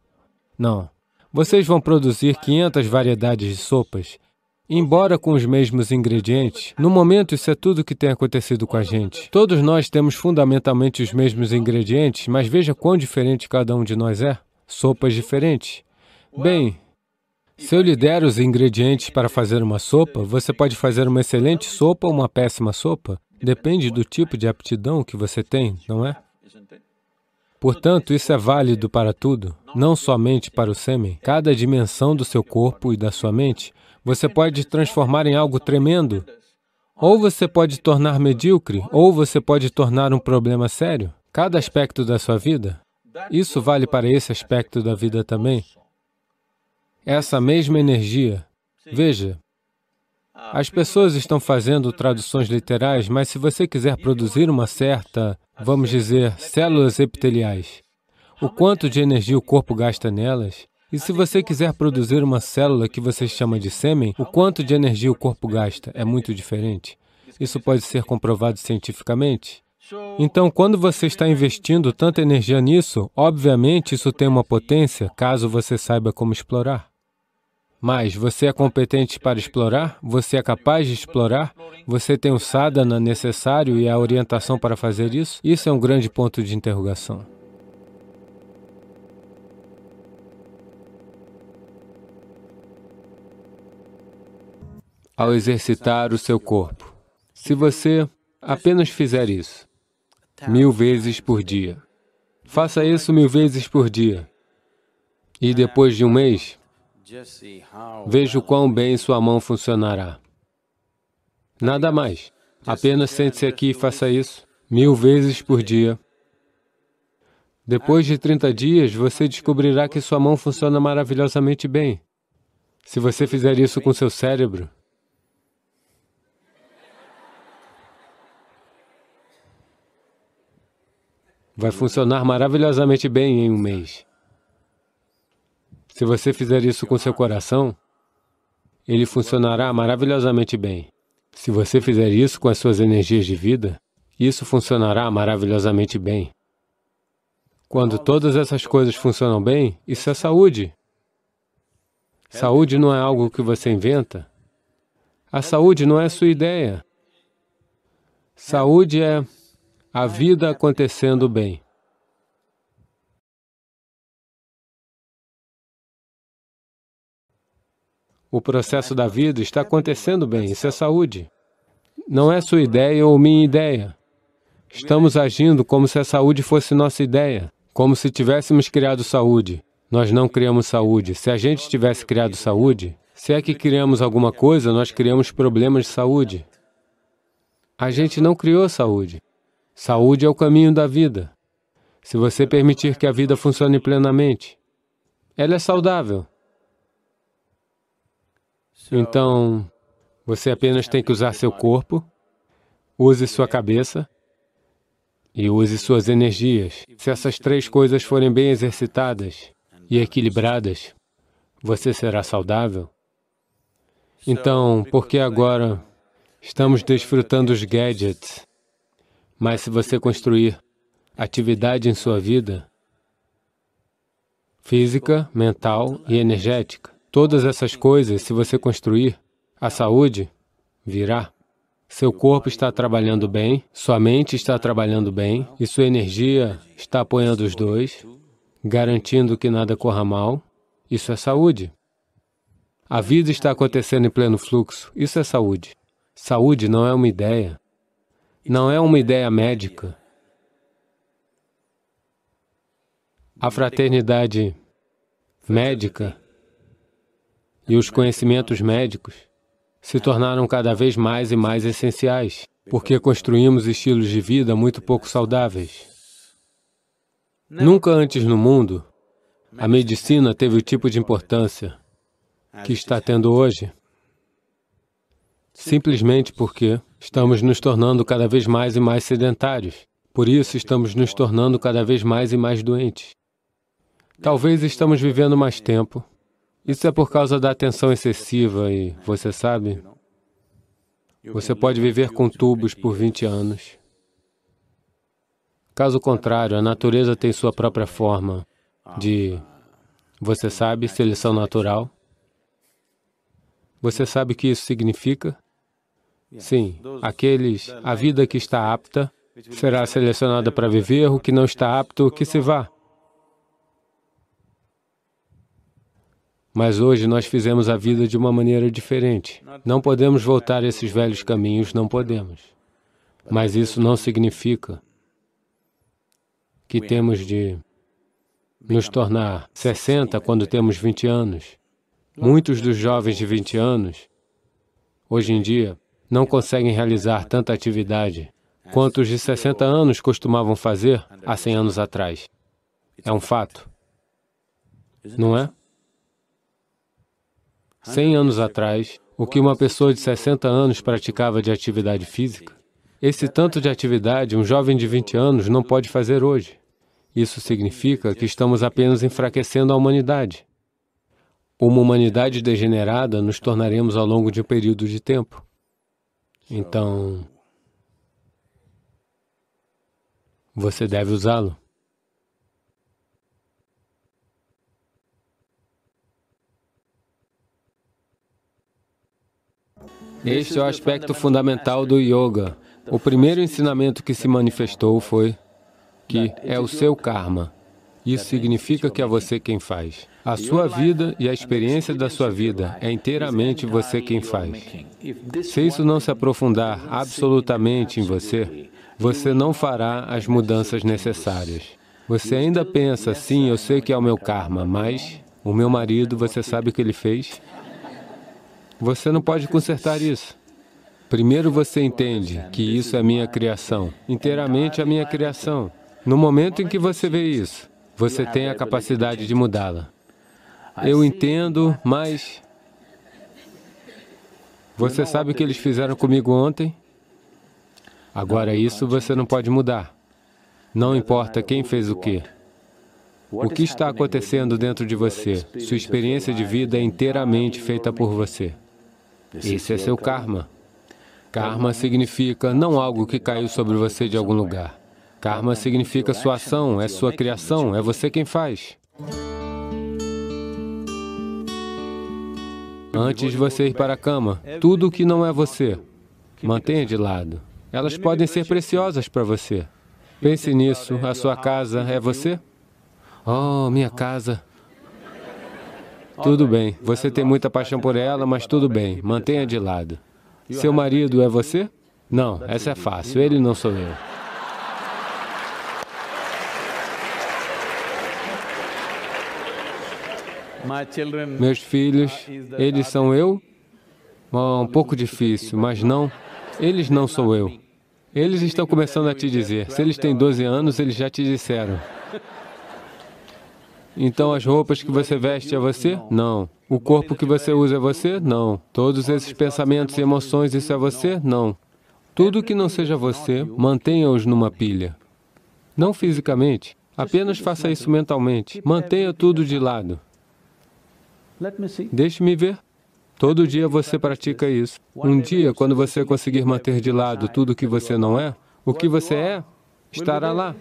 Não. Vocês vão produzir 500 variedades de sopas, embora com os mesmos ingredientes. No momento, isso é tudo o que tem acontecido com a gente. Todos nós temos fundamentalmente os mesmos ingredientes, mas veja quão diferente cada um de nós é. Sopas diferentes. Bem, se eu lhe der os ingredientes para fazer uma sopa, você pode fazer uma excelente sopa ou uma péssima sopa. Depende do tipo de aptidão que você tem, não é? Portanto, isso é válido para tudo, não somente para o sêmen. Cada dimensão do seu corpo e da sua mente, você pode transformar em algo tremendo. Ou você pode tornar medíocre, ou você pode tornar um problema sério. Cada aspecto da sua vida. Isso vale para esse aspecto da vida também. Essa mesma energia. Veja, as pessoas estão fazendo traduções literais, mas se você quiser produzir uma certa, vamos dizer, células epiteliais, o quanto de energia o corpo gasta nelas, e se você quiser produzir uma célula que você chama de sêmen, o quanto de energia o corpo gasta é muito diferente. Isso pode ser comprovado cientificamente. Então, quando você está investindo tanta energia nisso, obviamente isso tem uma potência, caso você saiba como explorar. Mas você é competente para explorar? Você é capaz de explorar? Você tem o sadhana necessário e a orientação para fazer isso? Isso é um grande ponto de interrogação. Ao exercitar o seu corpo, se você apenas fizer isso 1000 vezes por dia, faça isso 1000 vezes por dia, e depois de um mês, veja o quão bem sua mão funcionará. Nada mais. Apenas sente-se aqui e faça isso. 1000 vezes por dia. Depois de 30 dias, você descobrirá que sua mão funciona maravilhosamente bem. Se você fizer isso com seu cérebro, vai funcionar maravilhosamente bem em um mês. Se você fizer isso com seu coração, ele funcionará maravilhosamente bem. Se você fizer isso com as suas energias de vida, isso funcionará maravilhosamente bem. Quando todas essas coisas funcionam bem, isso é saúde. Saúde não é algo que você inventa. A saúde não é sua ideia. Saúde é a vida acontecendo bem. O processo da vida está acontecendo bem, isso é saúde. Não é sua ideia ou minha ideia. Estamos agindo como se a saúde fosse nossa ideia, como se tivéssemos criado saúde. Nós não criamos saúde. Se a gente tivesse criado saúde, se é que criamos alguma coisa, nós criamos problemas de saúde. A gente não criou saúde. Saúde é o caminho da vida. Se você permitir que a vida funcione plenamente, ela é saudável. Então, você apenas tem que usar seu corpo, use sua cabeça e use suas energias. Se essas 3 coisas forem bem exercitadas e equilibradas, você será saudável. Então, por que agora estamos desfrutando os gadgets? Mas se você construir atividade em sua vida, física, mental e energética, todas essas coisas, se você construir, a saúde virá. Seu corpo está trabalhando bem, sua mente está trabalhando bem, e sua energia está apoiando os dois, garantindo que nada corra mal. Isso é saúde. A vida está acontecendo em pleno fluxo. Isso é saúde. Saúde não é uma ideia. Não é uma ideia médica. A fraternidade médica e os conhecimentos médicos se tornaram cada vez mais e mais essenciais, porque construímos estilos de vida muito pouco saudáveis. Nunca antes no mundo, a medicina teve o tipo de importância que está tendo hoje, simplesmente porque estamos nos tornando cada vez mais e mais sedentários. Por isso, estamos nos tornando cada vez mais e mais doentes. Talvez estamos vivendo mais tempo. Isso é por causa da atenção excessiva e, você sabe, você pode viver com tubos por 20 anos. Caso contrário, a natureza tem sua própria forma de, você sabe, seleção natural. Você sabe o que isso significa? Sim, a vida que está apta será selecionada para viver, o que não está apto, que se vá. Mas hoje nós fizemos a vida de uma maneira diferente. Não podemos voltar a esses velhos caminhos, não podemos. Mas isso não significa que temos de nos tornar 60 quando temos 20 anos. Muitos dos jovens de 20 anos, hoje em dia, não conseguem realizar tanta atividade quanto os de 60 anos costumavam fazer há 100 anos atrás. É um fato, não é? 100 anos atrás, o que uma pessoa de 60 anos praticava de atividade física, esse tanto de atividade um jovem de 20 anos não pode fazer hoje. Isso significa que estamos apenas enfraquecendo a humanidade. Uma humanidade degenerada nos tornaremos ao longo de um período de tempo. Então, você deve usá-lo. Este é o aspecto fundamental do yoga. O primeiro ensinamento que se manifestou foi que é o seu karma. Isso significa que é você quem faz. A sua vida e a experiência da sua vida é inteiramente você quem faz. Se isso não se aprofundar absolutamente em você, você não fará as mudanças necessárias. Você ainda pensa, sim, eu sei que é o meu karma, mas o meu marido, você sabe o que ele fez? Você não pode consertar isso. Primeiro você entende que isso é minha criação, inteiramente a minha criação. No momento em que você vê isso, você tem a capacidade de mudá-la. Eu entendo, mas... Você sabe o que eles fizeram comigo ontem? Agora isso você não pode mudar. Não importa quem fez o quê. O que está acontecendo dentro de você? Sua experiência de vida é inteiramente feita por você. Esse é seu karma. Karma significa não algo que caiu sobre você de algum lugar. Karma significa sua ação, é sua criação, é você quem faz. Antes de você ir para a cama, tudo o que não é você, mantenha de lado. Elas podem ser preciosas para você. Pense nisso, a sua casa é você? Oh, minha casa. Tudo bem, você tem muita paixão por ela, mas tudo bem, mantenha de lado. Seu marido é você? Não, essa é fácil, ele não sou eu. Meus filhos, eles são eu? Oh, um pouco difícil, mas não, eles não sou eu. Eles estão começando a te dizer. Se eles têm 12 anos, eles já te disseram. Então as roupas que você veste é você? Não. O corpo que você usa é você? Não. Todos esses pensamentos e emoções, isso é você? Não. Tudo que não seja você, mantenha-os numa pilha. Não fisicamente, apenas faça isso mentalmente. Mantenha tudo de lado. Deixe-me ver. Todo dia você pratica isso. Um dia, quando você conseguir manter de lado tudo o que você não é, o que você é, estará lá.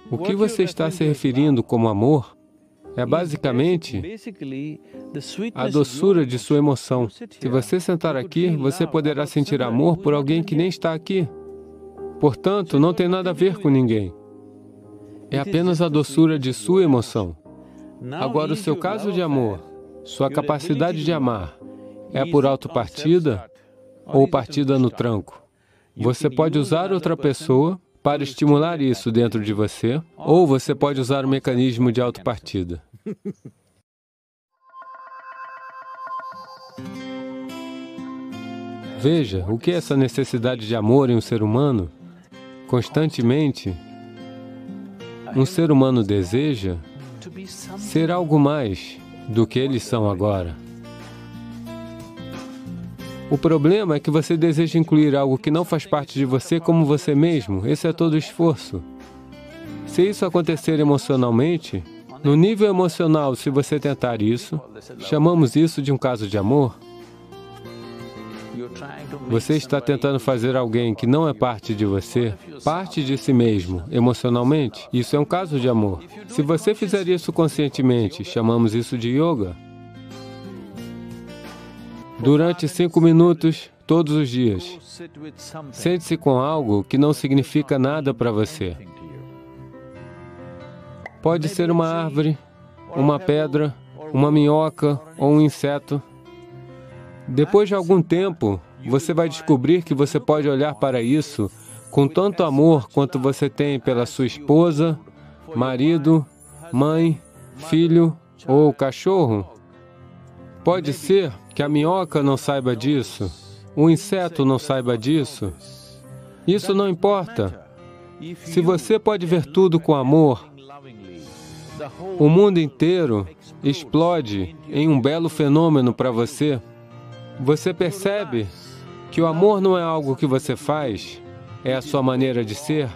O que você está se referindo como amor é basicamente a doçura de sua emoção. Se você sentar aqui, você poderá sentir amor por alguém que nem está aqui. Portanto, não tem nada a ver com ninguém. É apenas a doçura de sua emoção. Agora, o seu caso de amor, sua capacidade de amar, é por autopartida ou partida no tranco? Você pode usar outra pessoa para estimular isso dentro de você, ou você pode usar o mecanismo de autopartida. Veja, o que é essa necessidade de amor em um ser humano? Constantemente, um ser humano deseja ser algo mais do que eles são agora. O problema é que você deseja incluir algo que não faz parte de você como você mesmo. Esse é todo o esforço. Se isso acontecer emocionalmente, no nível emocional, se você tentar isso, chamamos isso de um caso de amor. Você está tentando fazer alguém que não é parte de você, parte de si mesmo, emocionalmente. Isso é um caso de amor. Se você fizer isso conscientemente, chamamos isso de yoga. Durante 5 minutos, todos os dias, sente-se com algo que não significa nada para você. Pode ser uma árvore, uma pedra, uma minhoca ou um inseto. Depois de algum tempo, você vai descobrir que você pode olhar para isso com tanto amor quanto você tem pela sua esposa, marido, mãe, filho ou cachorro. Pode ser que a minhoca não saiba disso, o inseto não saiba disso. Isso não importa. Se você pode ver tudo com amor, o mundo inteiro explode em um belo fenômeno para você. Você percebe que o amor não é algo que você faz, é a sua maneira de ser.